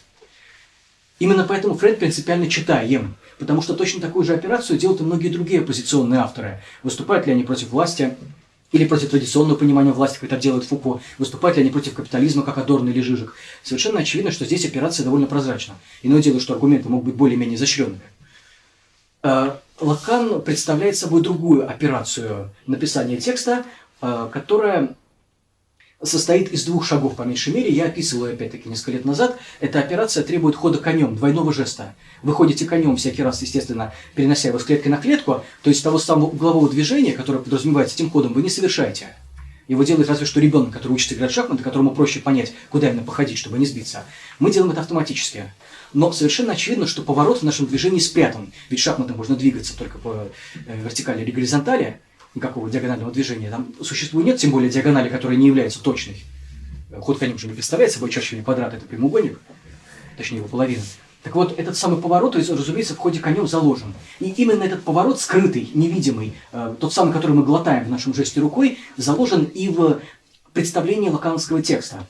Speaker 1: Именно поэтому Фрейд принципиально читаем, потому что точно такую же операцию делают и многие другие оппозиционные авторы. Выступают ли они против власти или против традиционного понимания власти, как это делает Фуко, выступают ли они против капитализма, как Адорно или Жижик. Совершенно очевидно, что здесь операция довольно прозрачна. Иное дело, что аргументы могут быть более-менее изощренными. Лакан представляет собой другую операцию написания текста, которая состоит из 2 шагов, по меньшей мере. Я описывал ее, опять-таки, несколько лет назад. Эта операция требует хода конем, двойного жеста. Вы ходите конем всякий раз, естественно, перенося его с клетки на клетку, то есть того самого углового движения, которое подразумевается этим ходом, вы не совершаете. Его делает разве что ребенок, который учится играть в шахматы, которому проще понять, куда именно походить, чтобы не сбиться. Мы делаем это автоматически. Но совершенно очевидно, что поворот в нашем движении спрятан. Ведь шахматы можно двигаться только по вертикали или горизонтали. Никакого диагонального движения там существует нет, тем более диагонали, которая не является точной. Ход конем уже не представляет собой чаще или квадрат, это прямоугольник, точнее его половина. Так вот, этот самый поворот, разумеется, в ходе конем заложен. И именно этот поворот, скрытый, невидимый, тот самый, который мы глотаем в нашем жесте рукой, заложен и в представлении лакановского текста.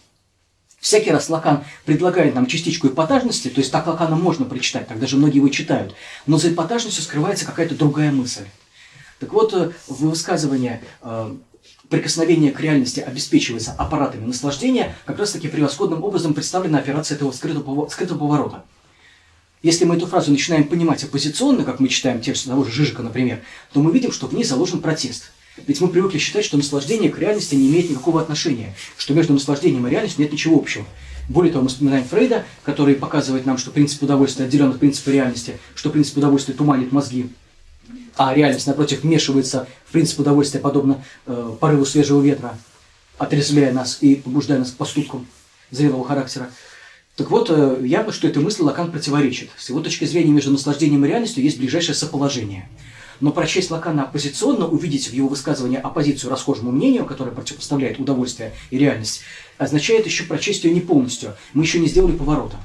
Speaker 1: Всякий раз Лакан предлагает нам частичку эпатажности, то есть так Лакана можно прочитать, так даже многие его читают, но за эпатажностью скрывается какая-то другая мысль. Так вот, в высказывании прикосновение к реальности обеспечивается аппаратами наслаждения, как раз-таки превосходным образом представлена операция этого скрытого поворота. Если мы эту фразу начинаем понимать оппозиционно, как мы читаем текст того же Жижика, например, то мы видим, что в ней заложен протест. Ведь мы привыкли считать, что наслаждение к реальности не имеет никакого отношения, что между наслаждением и реальностью нет ничего общего. Более того, мы вспоминаем Фрейда, который показывает нам, что принцип удовольствия отделен от принципа реальности, что принцип удовольствия туманит мозги, а реальность, напротив, вмешивается в принцип удовольствия, подобно порыву свежего ветра, отрезвляя нас и побуждая нас к поступкам зрелого характера. Так вот, явно, что этой мысли Лакан противоречит. С его точки зрения между наслаждением и реальностью есть ближайшее соположение. Но прочесть Лакана оппозиционно, увидеть в его высказывании оппозицию расхожему мнению, которое противопоставляет удовольствие и реальность, означает еще прочесть ее не полностью. Мы еще не сделали поворота.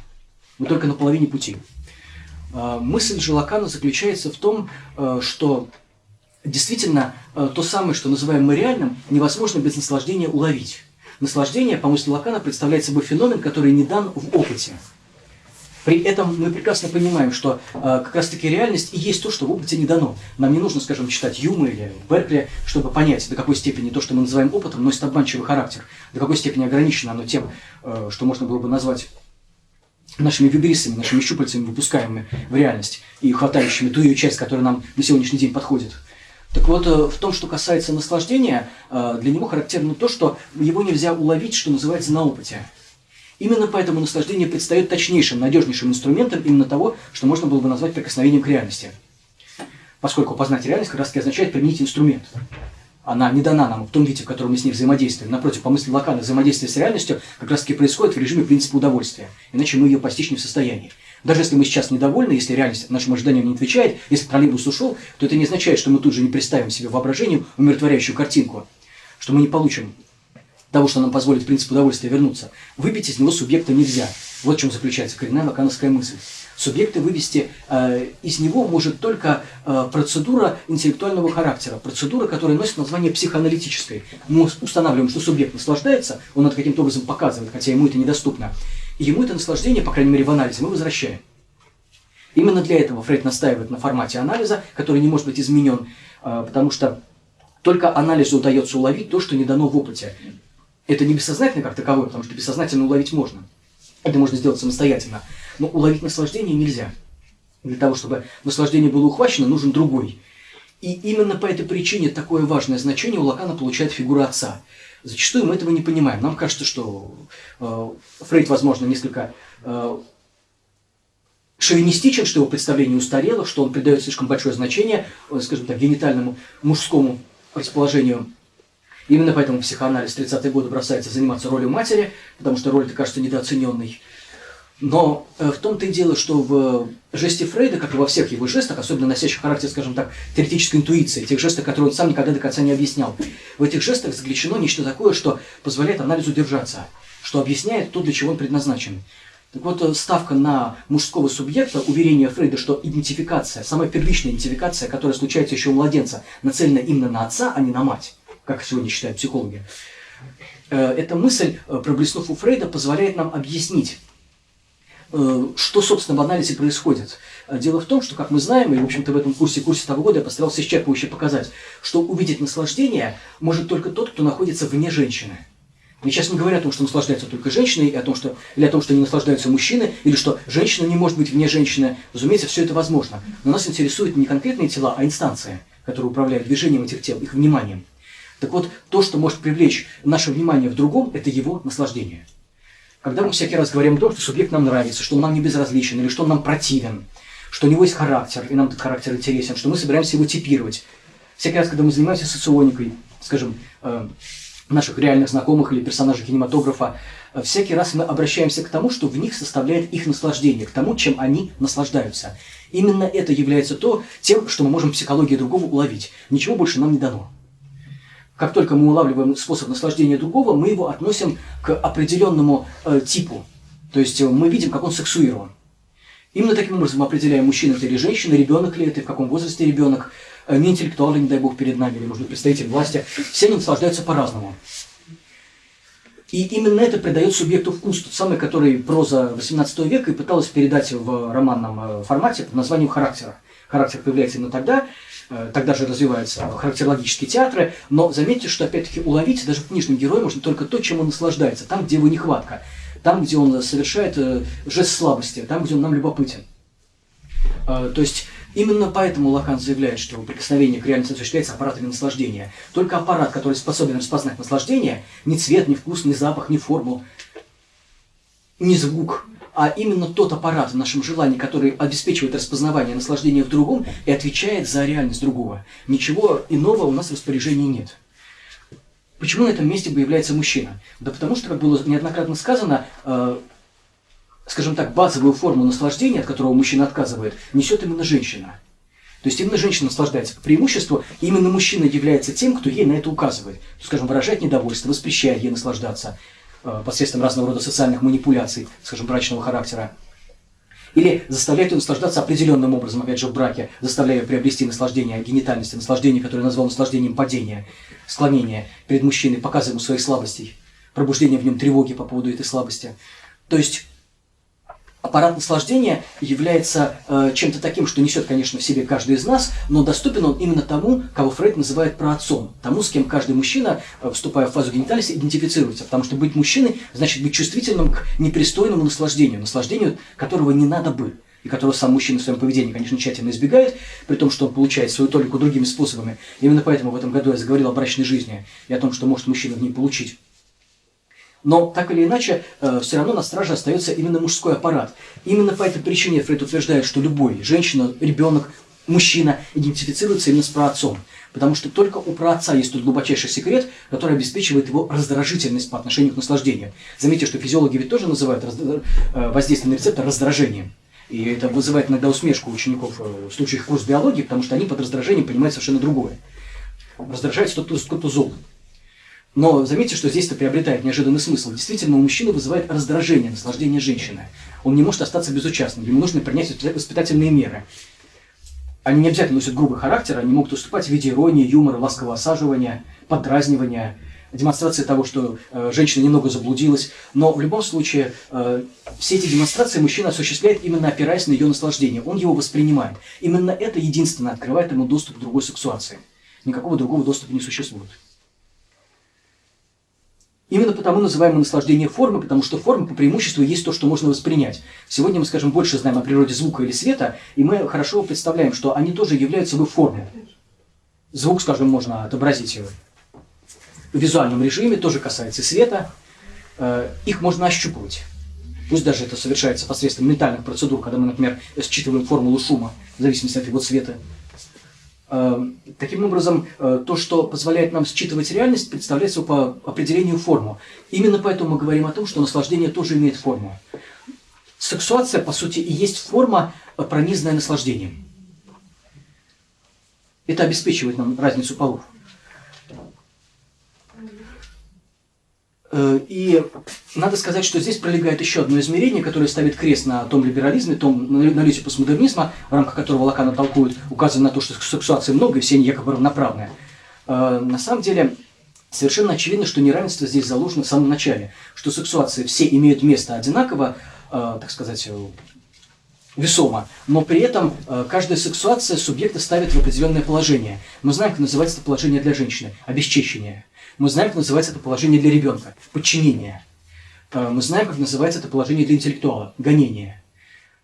Speaker 1: Мы только на половине пути. Мысль же Лакана заключается в том, что действительно то самое, что называем мы реальным, невозможно без наслаждения уловить. Наслаждение, по мысли Лакана, представляет собой феномен, который не дан в опыте. При этом мы прекрасно понимаем, что как раз-таки реальность и есть то, что в опыте не дано. Нам не нужно, скажем, читать Юма или Беркли, чтобы понять, до какой степени то, что мы называем опытом, носит обманчивый характер, до какой степени ограничено оно тем, что можно было бы назвать нашими вибрисами, нашими щупальцами, выпускаемыми в реальность и хватающими ту ее часть, которая нам на сегодняшний день подходит. Так вот, в том, что касается наслаждения, для него характерно то, что его нельзя уловить, что называется, на опыте. Именно поэтому наслаждение предстает точнейшим, надежнейшим инструментом именно того, что можно было бы назвать прикосновением к реальности. Поскольку познать реальность как раз таки означает применить инструмент. Она не дана нам в том виде, в котором мы с ней взаимодействуем. Напротив, по мысли Лакана, взаимодействие с реальностью как раз таки происходит в режиме принципа удовольствия. Иначе мы ее постичь не в состоянии. Даже если мы сейчас недовольны, если реальность нашим ожиданиям не отвечает, если троллейбус ушел, то это не означает, что мы тут же не представим себе воображением умиротворяющую картинку, что мы не получим того, что нам позволит принцип удовольствия вернуться. Выбить из него субъекта нельзя. Вот в чем заключается коренная лакановская мысль. Субъекта вывести из него может только процедура интеллектуального характера, процедура, которая носит название психоаналитической. Мы устанавливаем, что субъект наслаждается, он это каким-то образом показывает, хотя ему это недоступно. И ему это наслаждение, по крайней мере в анализе, мы возвращаем. Именно для этого Фрейд настаивает на формате анализа, который не может быть изменен, потому что только анализу удается уловить то, что не дано в опыте. Это не бессознательно как таковое, потому что бессознательно уловить можно. Это можно сделать самостоятельно. Но уловить наслаждение нельзя. Для того, чтобы наслаждение было ухвачено, нужен другой. И именно по этой причине такое важное значение у Лакана получает фигура отца. Зачастую мы этого не понимаем. Нам кажется, что Фрейд, возможно, несколько шовинистичен, что его представление устарело, что он придает слишком большое значение, скажем так, генитальному мужскому расположению. Именно поэтому психоанализ в 30-е годы бросается заниматься ролью матери, потому что роль-то кажется недооцененной. Но в том-то и дело, что в жесте Фрейда, как и во всех его жестах, особенно носящих характер, скажем так, теоретической интуиции, тех жестах, которые он сам никогда до конца не объяснял, в этих жестах заключено нечто такое, что позволяет анализу держаться, что объясняет то, для чего он предназначен. Так вот, ставка на мужского субъекта, уверение Фрейда, что идентификация, самая первичная идентификация, которая случается еще у младенца, нацелена именно на отца, а не на мать, как сегодня считают психологи. Эта мысль, проблеснув у Фрейда, позволяет нам объяснить, что, собственно, в анализе происходит. Дело в том, что, как мы знаем, и, в общем-то, в этом курсе того года я постарался исчерпывающе показать, что увидеть наслаждение может только тот, кто находится вне женщины. Я сейчас не говорю о том, что наслаждаются только женщины, или о том, что не наслаждаются мужчины, или что женщина не может быть вне женщины. Разумеется, все это возможно. Но нас интересуют не конкретные тела, а инстанции, которые управляют движением этих тел, их вниманием. Так вот, то, что может привлечь наше внимание в другом, это его наслаждение. Когда мы всякий раз говорим о том, что субъект нам нравится, что он нам не безразличен, или что он нам противен, что у него есть характер, и нам этот характер интересен, что мы собираемся его типировать. Всякий раз, когда мы занимаемся соционикой, скажем, наших реальных знакомых или персонажей кинематографа, всякий раз мы обращаемся к тому, что в них составляет их наслаждение, к тому, чем они наслаждаются. Именно это является тем, что мы можем в психологии другого уловить. Ничего больше нам не дано. Как только мы улавливаем способ наслаждения другого, мы его относим к определенному типу. То есть мы видим, как он сексуирован. Именно таким образом мы определяем, мужчина это или женщина, ребенок ли это, в каком возрасте ребенок, не интеллектуал ли, не дай бог, перед нами, или, может быть, представитель власти. Все они наслаждаются по-разному. И именно это придает субъекту вкус, тот самый, который проза XVIII века и пыталась передать в романном формате под названием характера. Характер появляется именно тогда же развиваются характерологические театры, но заметьте, что опять-таки уловить даже в книжном герое можно только то, чем он наслаждается, там, где его нехватка, там, где он совершает жест слабости, там, где он нам любопытен. То есть именно поэтому Лакан заявляет, что прикосновение к реальности осуществляется аппаратами наслаждения. Только аппарат, который способен распознать наслаждение, ни цвет, ни вкус, ни запах, ни форму, ни звук, а именно тот аппарат в нашем желании, который обеспечивает распознавание наслаждения в другом и отвечает за реальность другого. Ничего иного у нас в распоряжении нет. Почему на этом месте появляется мужчина? Да потому что, как было неоднократно сказано, скажем так, базовую форму наслаждения, от которого мужчина отказывает, несет именно женщина. То есть именно женщина наслаждается по преимуществу, и именно мужчина является тем, кто ей на это указывает. Скажем, выражает недовольство, воспрещает ей наслаждаться посредством разного рода социальных манипуляций, скажем, брачного характера. Или заставляет ее наслаждаться определенным образом, опять же, в браке, заставляя ее приобрести наслаждение генитальности, наслаждение, которое я назвал наслаждением падения, склонения перед мужчиной, показа ему своих слабостей, пробуждение в нем тревоги по поводу этой слабости. То есть аппарат наслаждения является чем-то таким, что несет, конечно, в себе каждый из нас, но доступен он именно тому, кого Фрейд называет праотцом, тому, с кем каждый мужчина, вступая в фазу гениталиса, идентифицируется. Потому что быть мужчиной значит быть чувствительным к непристойному наслаждению, которого не надо бы, и которого сам мужчина в своем поведении, конечно, тщательно избегает, при том, что он получает свою толику другими способами. Именно поэтому в этом году я заговорил о брачной жизни и о том, что может мужчина в ней получить. Но, так или иначе, все равно на страже остается именно мужской аппарат. Именно по этой причине Фрейд утверждает, что любой женщина, ребенок, мужчина идентифицируется именно с праотцом. Потому что только у праотца есть тот глубочайший секрет, который обеспечивает его раздражительность по отношению к наслаждению. Заметьте, что физиологи ведь тоже называют воздействие на рецептор раздражением. И это вызывает иногда усмешку учеников, слушающих курс биологии, потому что они под раздражением понимают совершенно другое. Раздражается тот, кто зол. Но заметьте, что здесь это приобретает неожиданный смысл. Действительно, у мужчины вызывает раздражение, наслаждение женщины. Он не может остаться безучастным, ему нужно принять воспитательные меры. Они не обязательно носят грубый характер, они могут выступать в виде иронии, юмора, ласкового осаживания, поддразнивания, демонстрации того, что женщина немного заблудилась. Но в любом случае, все эти демонстрации мужчина осуществляет именно опираясь на ее наслаждение. Он его воспринимает. Именно это единственное открывает ему доступ к другой сексуации. Никакого другого доступа не существует. Именно потому называем мы наслаждение формы, потому что форма по преимуществу есть то, что можно воспринять. Сегодня мы, скажем, больше знаем о природе звука или света, и мы хорошо представляем, что они тоже являются собой формой. Звук, скажем, можно отобразить в визуальном режиме, тоже касается света. Их можно ощупывать. Пусть даже это совершается посредством ментальных процедур, когда мы, например, считываем формулу шума, в зависимости от его цвета. Таким образом, то, что позволяет нам считывать реальность, представляется по определению форму. Именно поэтому мы говорим о том, что наслаждение тоже имеет форму. Сексуация, по сути, и есть форма, пронизанная наслаждением. Это обеспечивает нам разницу полов. И надо сказать, что здесь пролегает еще одно измерение, которое ставит крест на том либерализме, том налете постмодернизма, в рамках которого Лакана толкует, указывая на то, что сексуации много и все они якобы равноправные. На самом деле, совершенно очевидно, что неравенство здесь заложено в самом начале, что сексуации все имеют место одинаково, так сказать, весомо, но при этом каждая сексуация субъекта ставит в определенное положение. Мы знаем, как называется это положение для женщины – обесчещение. Мы знаем, как называется это положение для ребенка – подчинение. Мы знаем, как называется это положение для интеллектуала – гонение.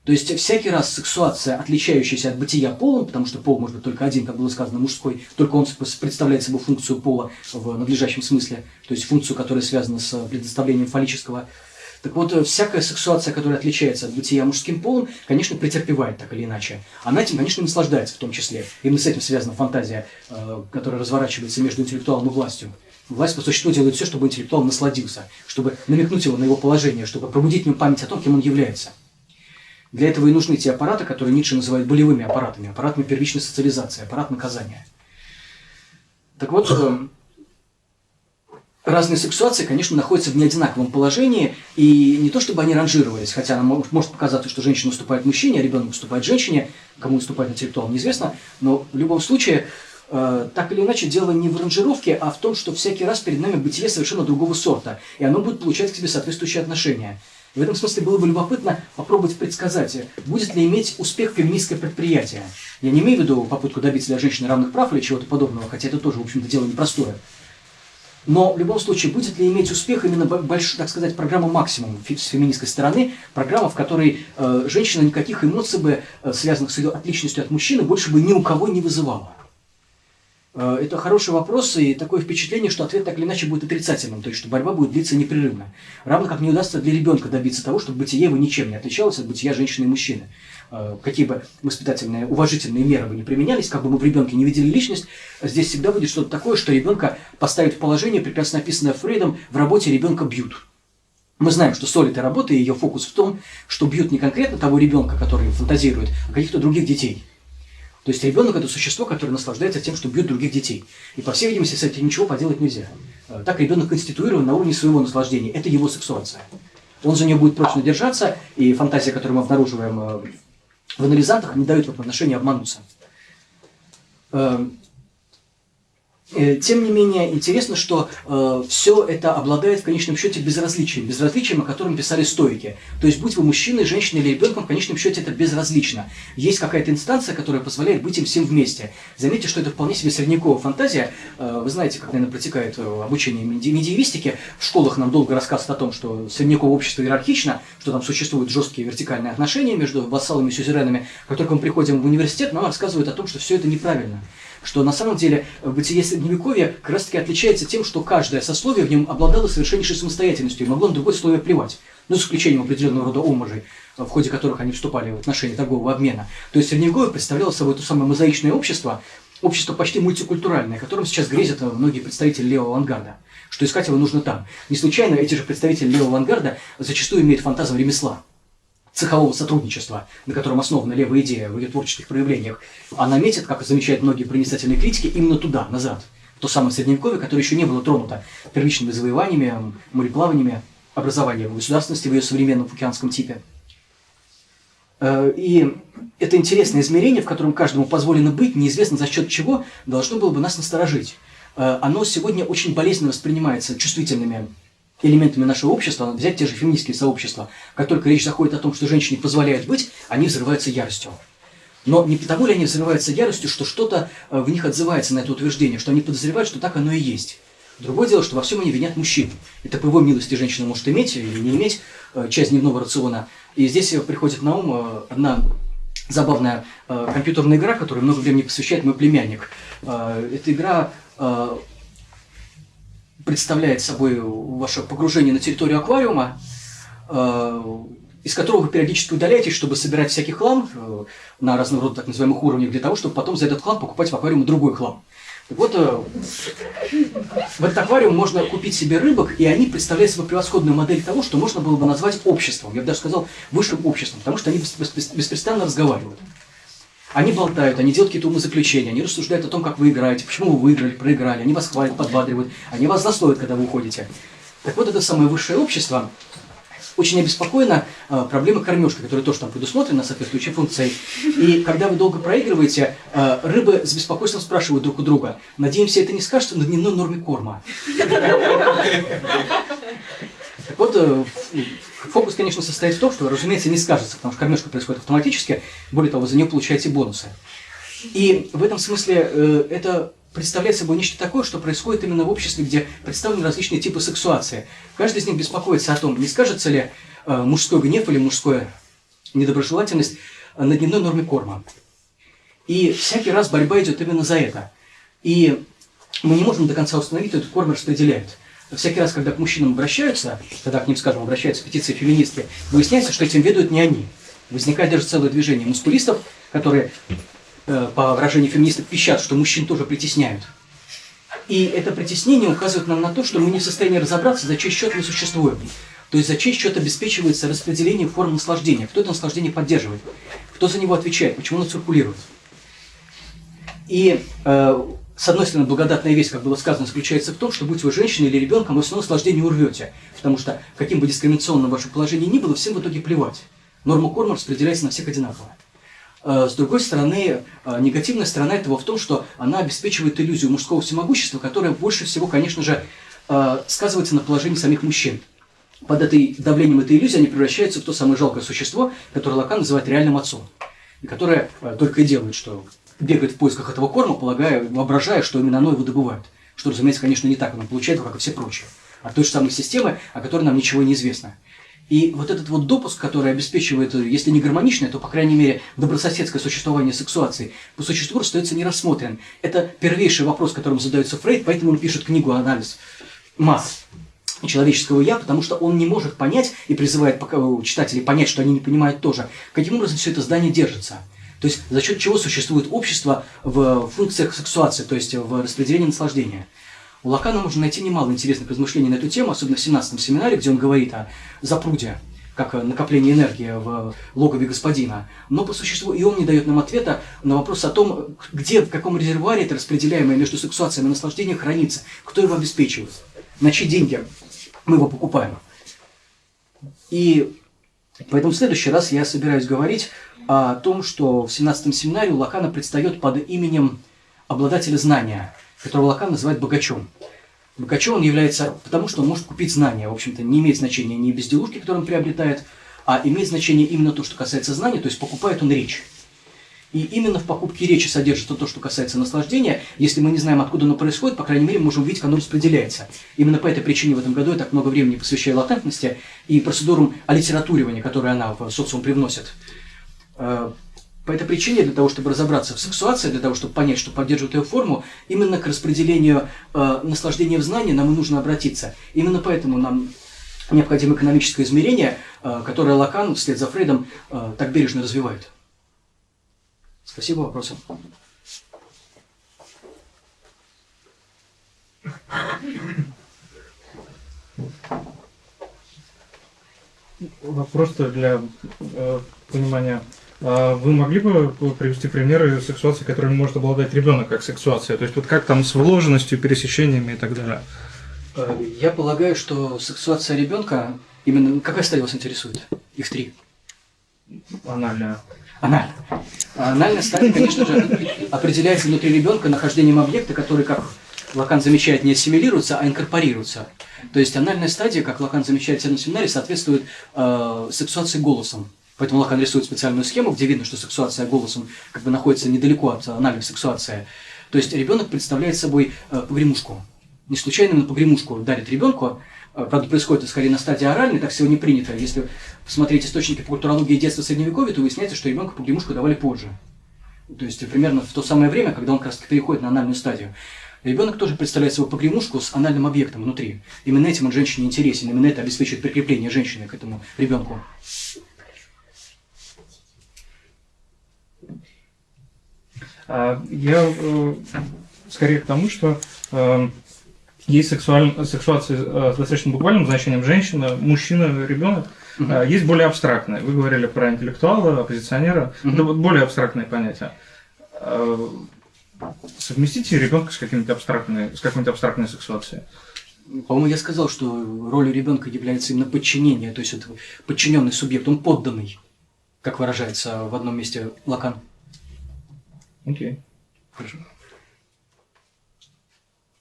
Speaker 1: То есть всякий раз сексуация, отличающаяся от бытия полом, потому что пол может быть только один, как было сказано, мужской, только он представляет собой функцию пола в надлежащем смысле, то есть функцию, которая связана с предоставлением фаллического. Так вот, всякая сексуация, которая отличается от бытия мужским полом, конечно, претерпевает так или иначе. Она этим, конечно, наслаждается в том числе. Именно с этим связана фантазия, которая разворачивается между интеллектуалом и властью. Власть по существу делает все, чтобы интеллектуал насладился, чтобы намекнуть его на его положение, чтобы пробудить в нем память о том, кем он является. Для этого и нужны те аппараты, которые Ницше называет болевыми аппаратами, аппаратами первичной социализации, аппарат наказания. Так вот, разные сексуации, конечно, находятся в неодинаковом положении, и не то чтобы они ранжировались, хотя нам может показаться, что женщина уступает мужчине, а ребенок уступает женщине, кому уступает интеллектуал, неизвестно, но в любом случае так или иначе, дело не в аранжировке, а в том, что всякий раз перед нами бытие совершенно другого сорта, и оно будет получать к себе соответствующие отношения. В этом смысле было бы любопытно попробовать предсказать, будет ли иметь успех феминистское предприятие. Я не имею в виду попытку добиться для женщины равных прав или чего-то подобного, хотя это тоже, в общем-то, дело непростое. Но в любом случае, будет ли иметь успех именно, так сказать, программа «Максимум» с феминистской стороны, программа, в которой женщина никаких эмоций бы, связанных с ее отличностью от мужчины, больше бы ни у кого не вызывала. Это хороший вопрос, и такое впечатление, что ответ так или иначе будет отрицательным, то есть что борьба будет длиться непрерывно. Равно как не удастся для ребенка добиться того, чтобы бытие его ничем не отличалось от бытия женщины и мужчины. Какие бы воспитательные, уважительные меры бы не применялись, как бы мы в ребенке не видели личность, здесь всегда будет что-то такое, что ребенка поставит в положение, прекрасно описанное Фрейдом, в работе ребенка бьют. Мы знаем, что соль этой работы и ее фокус в том, что бьют не конкретно того ребенка, который фантазирует, а каких-то других детей. То есть ребенок – это существо, которое наслаждается тем, что бьет других детей. И, по всей видимости, с этим ничего поделать нельзя. Так ребенок конституирован на уровне своего наслаждения. Это его сексуация. Он за нее будет прочно держаться, и фантазия, которую мы обнаруживаем в анализантах, не дает в этом отношении обмануться. Тем не менее, интересно, что все это обладает в конечном счете безразличием, о котором писали стоики. То есть, будь вы мужчиной, женщиной или ребенком, в конечном счете это безразлично. Есть какая-то инстанция, которая позволяет быть им всем вместе. Заметьте, что это вполне себе средневековая фантазия. Вы знаете, как, наверное, протекает обучение медиевистике. В школах нам долго рассказывают о том, что средневековое общество иерархично, что там существуют жесткие вертикальные отношения между вассалами и сюзеренами. Как только мы приходим в университет, нам рассказывают о том, что все это неправильно. Что на самом деле бытие Средневековья как раз таки отличается тем, что каждое сословие в нем обладало совершеннейшей самостоятельностью и могло на другое сословие плевать. Ну, с исключением определенного рода омажей, в ходе которых они вступали в отношения торгового обмена. То есть Средневековье представляло собой то самое мозаичное общество почти мультикультуральное, которым сейчас грезят многие представители левого авангарда, что искать его нужно там. Не случайно эти же представители левого авангарда зачастую имеют фантазм ремесла, цехового сотрудничества, на котором основана левая идея в ее творческих проявлениях, она метит, как замечают многие проницательные критики, именно туда, назад. То самое Средневековье, которое еще не было тронуто первичными завоеваниями, мореплаваниями, образованием государственности в ее современном фукианском типе. И это интересное измерение, в котором каждому позволено быть, неизвестно за счет чего, должно было бы нас насторожить. Оно сегодня очень болезненно воспринимается чувствительными элементами нашего общества. Взять те же феминистские сообщества, как только речь заходит о том, что женщине позволяют быть, они взрываются яростью. Но не потому ли они взрываются яростью, что что-то в них отзывается на это утверждение, что они подозревают, что так оно и есть. Другое дело, что во всем они винят мужчин. Это по его милости женщина может иметь или не иметь часть дневного рациона. И здесь приходит на ум одна забавная компьютерная игра, которой много времени посвящает мой племянник. Эта игра представляет собой ваше погружение на территорию аквариума, из которого вы периодически удаляетесь, чтобы собирать всякий хлам на разного рода так называемых уровнях, для того, чтобы потом за этот хлам покупать в аквариуме другой хлам. Так вот, в этот аквариум можно купить себе рыбок, и они представляют собой превосходную модель того, что можно было бы назвать обществом. Я бы даже сказал высшим обществом, потому что они беспрестанно разговаривают. Они болтают, они делают какие-то умозаключения, они рассуждают о том, как вы играете, почему вы выиграли, проиграли, они вас хвалят, подбадривают, они вас злословят, когда вы уходите. Так вот, это самое высшее общество очень обеспокоено проблемой кормежки, которая тоже там предусмотрена соответствующей функцией. И когда вы долго проигрываете, рыбы с беспокойством спрашивают друг у друга: надеемся, это не скажется на дневной норме корма. Так вот, фокус, конечно, состоит в том, что, разумеется, не скажется, потому что кормежка происходит автоматически, более того, за нее получаете бонусы. И в этом смысле это представляет собой нечто такое, что происходит именно в обществе, где представлены различные типы сексуации. Каждый из них беспокоится о том, не скажется ли мужской гнев или мужская недоброжелательность на дневной норме корма. И всякий раз борьба идет именно за это. И мы не можем до конца установить, кто этот корм распределяет. Всякий раз, когда к мужчинам обращаются, когда к ним, скажем, обращаются петиции феминистки, выясняется, что этим ведают не они. Возникает даже целое движение мускулистов, которые, по выражению феминисток, пищат, что мужчин тоже притесняют. И это притеснение указывает нам на то, что мы не в состоянии разобраться, за чей счет мы существуем. То есть за чей счет обеспечивается распределение форм наслаждения, кто это наслаждение поддерживает, кто за него отвечает, почему оно циркулирует. И с одной стороны, благодатная весть, как было сказано, заключается в том, что будь вы женщиной или ребенком, вы все равно наслаждение урвете. Потому что, каким бы дискриминационным ваше положение ни было, всем в итоге плевать. Норма корма распределяется на всех одинаково. С другой стороны, негативная сторона этого в том, что она обеспечивает иллюзию мужского всемогущества, которая больше всего, конечно же, сказывается на положении самих мужчин. Под давлением этой иллюзии они превращаются в то самое жалкое существо, которое Лакан называет реальным отцом. И которое только и делает, что бегает в поисках этого корма, воображая, что именно оно его добывает. Что, разумеется, конечно, не так. Он получает его, как и все прочие. От той же самой системы, о которой нам ничего не известно. И вот этот вот допуск, который обеспечивает, если не гармоничное, то, по крайней мере, добрососедское существование сексуации, по существу остается нерассмотрен. Это первейший вопрос, которым задается Фрейд, поэтому он пишет книгу «Анализ масс человеческого «я», потому что он не может понять и призывает читателей понять, что они не понимают тоже, каким образом все это здание держится. То есть за счет чего существует общество в функциях сексуации, то есть в распределении наслаждения. У Лакана можно найти немало интересных размышлений на эту тему, особенно в 17-м семинаре, где он говорит о запруде, как накоплении энергии в логове господина. Но по существу и он не дает нам ответа на вопрос о том, где, в каком резервуаре это распределяемое между сексуацией и наслаждением хранится, кто его обеспечивает, на чьи деньги мы его покупаем. И поэтому в следующий раз я собираюсь говорить о том, что в 17-м семинаре у Лакана предстает под именем обладателя знания, которого Лакан называет богачом. Богачом он является потому, что он может купить знания. В общем-то, не имеет значения ни безделушки, которые он приобретает, а имеет значение именно то, что касается знаний, то есть покупает он речь. И именно в покупке речи содержится то, что касается наслаждения. Если мы не знаем, откуда оно происходит, по крайней мере, мы можем увидеть, как оно распределяется. Именно по этой причине в этом году я так много времени посвящаю латентности и процедурам аллитературивания, которые она в социум привносит. По этой причине, для того, чтобы разобраться в сексуации, для того, чтобы понять, что поддерживает ее форму, именно к распределению наслаждения в знании нам и нужно обратиться. Именно поэтому нам необходимо экономическое измерение, которое Лакан вслед за Фрейдом так бережно развивает. Спасибо, вопросы.
Speaker 2: Вопрос-то для понимания. Вы могли бы привести примеры сексуации, которыми может обладать ребенок как сексуация? То есть вот как там с вложенностью, пересечениями и так далее?
Speaker 1: Я полагаю, что сексуация ребенка, именно какая стадия вас интересует? Их 3.
Speaker 2: Анальная.
Speaker 1: Анальная. Анальная стадия, конечно же, определяется внутри ребенка нахождением объекта, который, как Лакан замечает, не ассимилируется, а инкорпорируется. То есть анальная стадия, как Лакан замечает в 7-м семинаре, соответствует сексуации голосом. Поэтому Лакан рисует специальную схему, где видно, что сексуация голосом как бы находится недалеко от анальной сексуации. То есть ребенок представляет собой погремушку. Не случайно на погремушку дарит ребенку. Правда, происходит это скорее на стадии оральной, так сегодня принято. Если посмотреть источники по культурологии детства Средневековья, то выясняется, что ребенку погремушку давали позже. То есть примерно в то самое время, когда он как раз переходит на анальную стадию. Ребенок тоже представляет собой погремушку с анальным объектом внутри. Именно этим он женщине интересен, именно это обеспечивает прикрепление женщины к этому ребенку.
Speaker 2: Я скорее к тому, что есть сексуация с достаточно буквальным значением женщина, мужчина, ребенок. Есть более абстрактные. Вы говорили про интеллектуала, оппозиционера. Это вот более абстрактные понятия. Совместите ребенка с какой-нибудь абстрактной сексуацией.
Speaker 1: По-моему, я сказал, что ролью ребенка является именно подчинение, то есть это подчиненный субъект, он подданный, как выражается в одном месте Лакан.
Speaker 2: Окей.
Speaker 1: Хорошо.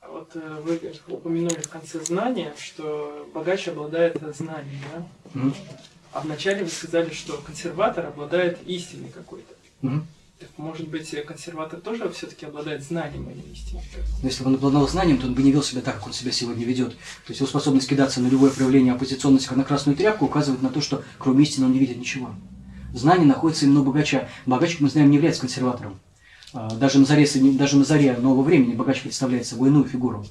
Speaker 3: Вот вы упомянули в конце знания, что богач обладает знанием, да? А вначале вы сказали, что консерватор обладает истиной какой-то. Так, может быть, консерватор тоже все-таки обладает знанием, а не истиной?
Speaker 1: Но если бы он обладал знанием, то он бы не вел себя так, как он себя сегодня ведет. То есть его способность кидаться на любое проявление оппозиционности, как на красную тряпку, указывает на то, что кроме истины он не видит ничего. Знание находится именно у богача. Богач, как мы знаем, не является консерватором. Даже на заре нового времени богач представляет собой иную фигуру.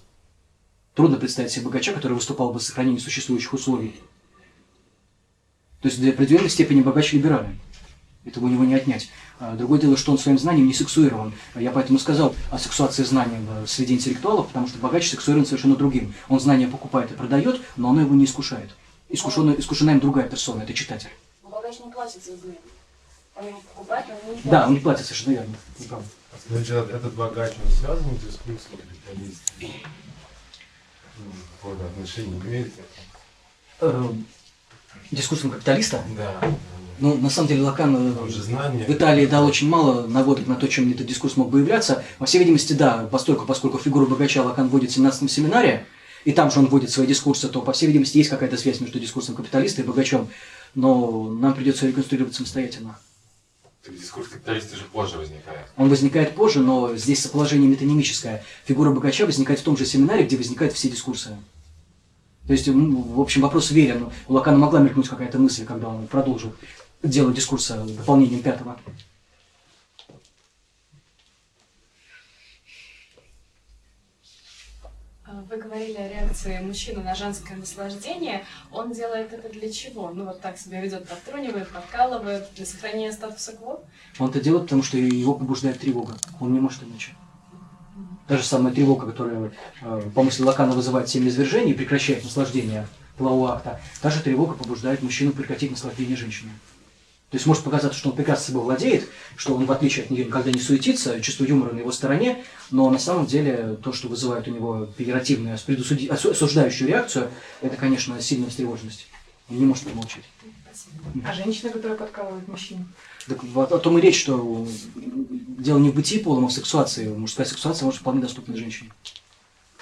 Speaker 1: Трудно представить себе богача, который выступал бы за сохранение существующих условий. То есть до определенной степени богач либерален. Этого у него не отнять. Другое дело, что он своим знанием не сексуирован. Я поэтому сказал о сексуации знанием среди интеллектуалов, потому что богач сексуирован совершенно другим. Он знания покупает и продает, но оно его не искушает. Искушена им другая персона, это читатель.
Speaker 4: Богач не платит за знания. Он его покупает, но он не платит.
Speaker 1: Да, он не платит, совершенно верно.
Speaker 5: Значит, этот богач, он связан с дискурсом капиталистом? Какое-то отношение имеет?
Speaker 1: Дискурсом капиталиста?
Speaker 5: Да.
Speaker 1: Ну, на самом деле, Лакан
Speaker 5: Там же знания.
Speaker 1: в Италии дал очень мало наводок на то, чем этот дискурс мог бы являться. Во всей видимости, да, поскольку фигуру богача Лакан вводит в 17-м семинаре, и там же он вводит свои дискурсы, то, по всей видимости, есть какая-то связь между дискурсом капиталиста и богачом, но нам придется реконструировать самостоятельно.
Speaker 5: Так дискурс капиталиста же позже возникает.
Speaker 1: Он возникает позже, но здесь положение метонимическое. Фигура богача возникает в том же семинаре, где возникают все дискурсы. То есть, в общем, вопрос верен. У Лакана могла мелькнуть какая-то мысль, когда он продолжил делать дискурса дополнением 5-го.
Speaker 4: Вы говорили о реакции мужчины на женское наслаждение. Он делает это для чего? Ну, вот так себя ведет, подтрунивает, подкалывает, для сохранения статуса кво?
Speaker 1: Он это делает, потому что его побуждает тревога. Он не может иначе. Та же самая тревога, которая, по мысли Лакана, вызывает 7 извержений и прекращает наслаждение полового акта, та же тревога побуждает мужчину прекратить наслаждение женщиной. То есть может показаться, что он прекрасно собой владеет, что он, в отличие от нее, никогда не суетится, чувство юмора на его стороне, но на самом деле то, что вызывает у него пеjoративную, осуждающую реакцию, это, конечно, сильная встревоженность. Он не может помолчать.
Speaker 3: А женщина, которая подкалывает мужчину?
Speaker 1: Так, о том и речь, что дело не в бытии полом, а в сексуации. Мужская сексуация может вполне доступна женщине.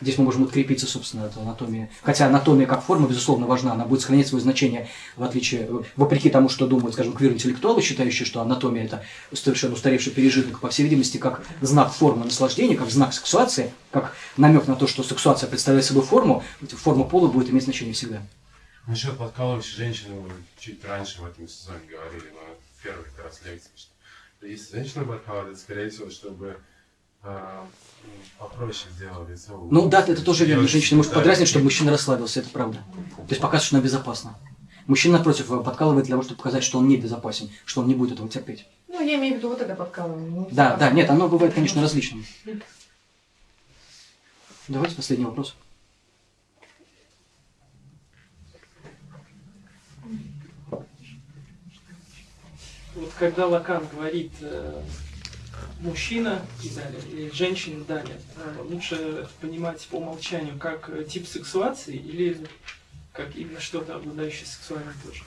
Speaker 1: Здесь мы можем открепиться, собственно, от анатомии. Хотя анатомия как форма, безусловно, важна. Она будет сохранять свое значение, вопреки тому, что думают, скажем, квир-интеллектуалы, считающие, что анатомия – это совершенно устаревший пережиток, по всей видимости, как знак формы наслаждения, как знак сексуации, как намек на то, что сексуация представляет собой форму, форма пола будет иметь значение всегда.
Speaker 5: Насчет подкалывающей женщины мы чуть раньше в этом сезоне говорили, но в первых как раз лекциях, что если женщина подкалывает, скорее всего, чтобы попроще сделали лицо.
Speaker 1: Ну да, это тоже верно. Женщина может подразнить, чтобы мужчина расслабился, это правда. То есть показывает, что она безопасна. Мужчина, напротив, подкалывает для того, чтобы показать, что он не безопасен, что он не будет этого терпеть.
Speaker 3: Ну, я имею в виду вот это подкалывание.
Speaker 1: Да, нет, оно бывает, конечно, различным. Давайте последний вопрос.
Speaker 3: Вот когда Лакан говорит мужчина и далее, или женщина далее, лучше понимать по умолчанию как тип сексуации или как именно что-то, обладающее сексуальным тоже?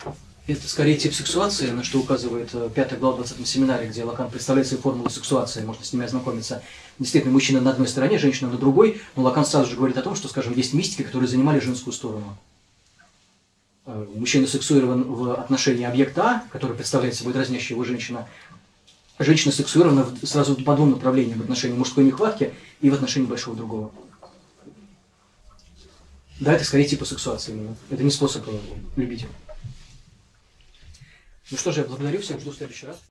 Speaker 1: Это скорее тип сексуации, на что указывает 5 глава в 20-м семинаре, где Лакан представляет свои формулы сексуации, можно с ними ознакомиться. Действительно, мужчина на одной стороне, женщина на другой, но Лакан сразу же говорит о том, что, скажем, есть мистики, которые занимали женскую сторону. Мужчина сексуирован в отношении объекта А, который представляет собой дразнящая его женщина. Женщина сексуирована сразу по двум направлениям: в отношении мужской нехватки и в отношении большого другого. Да, это скорее типа сексуации именно. Это не способ любить. Ну что же, я благодарю всех, жду в следующий раз.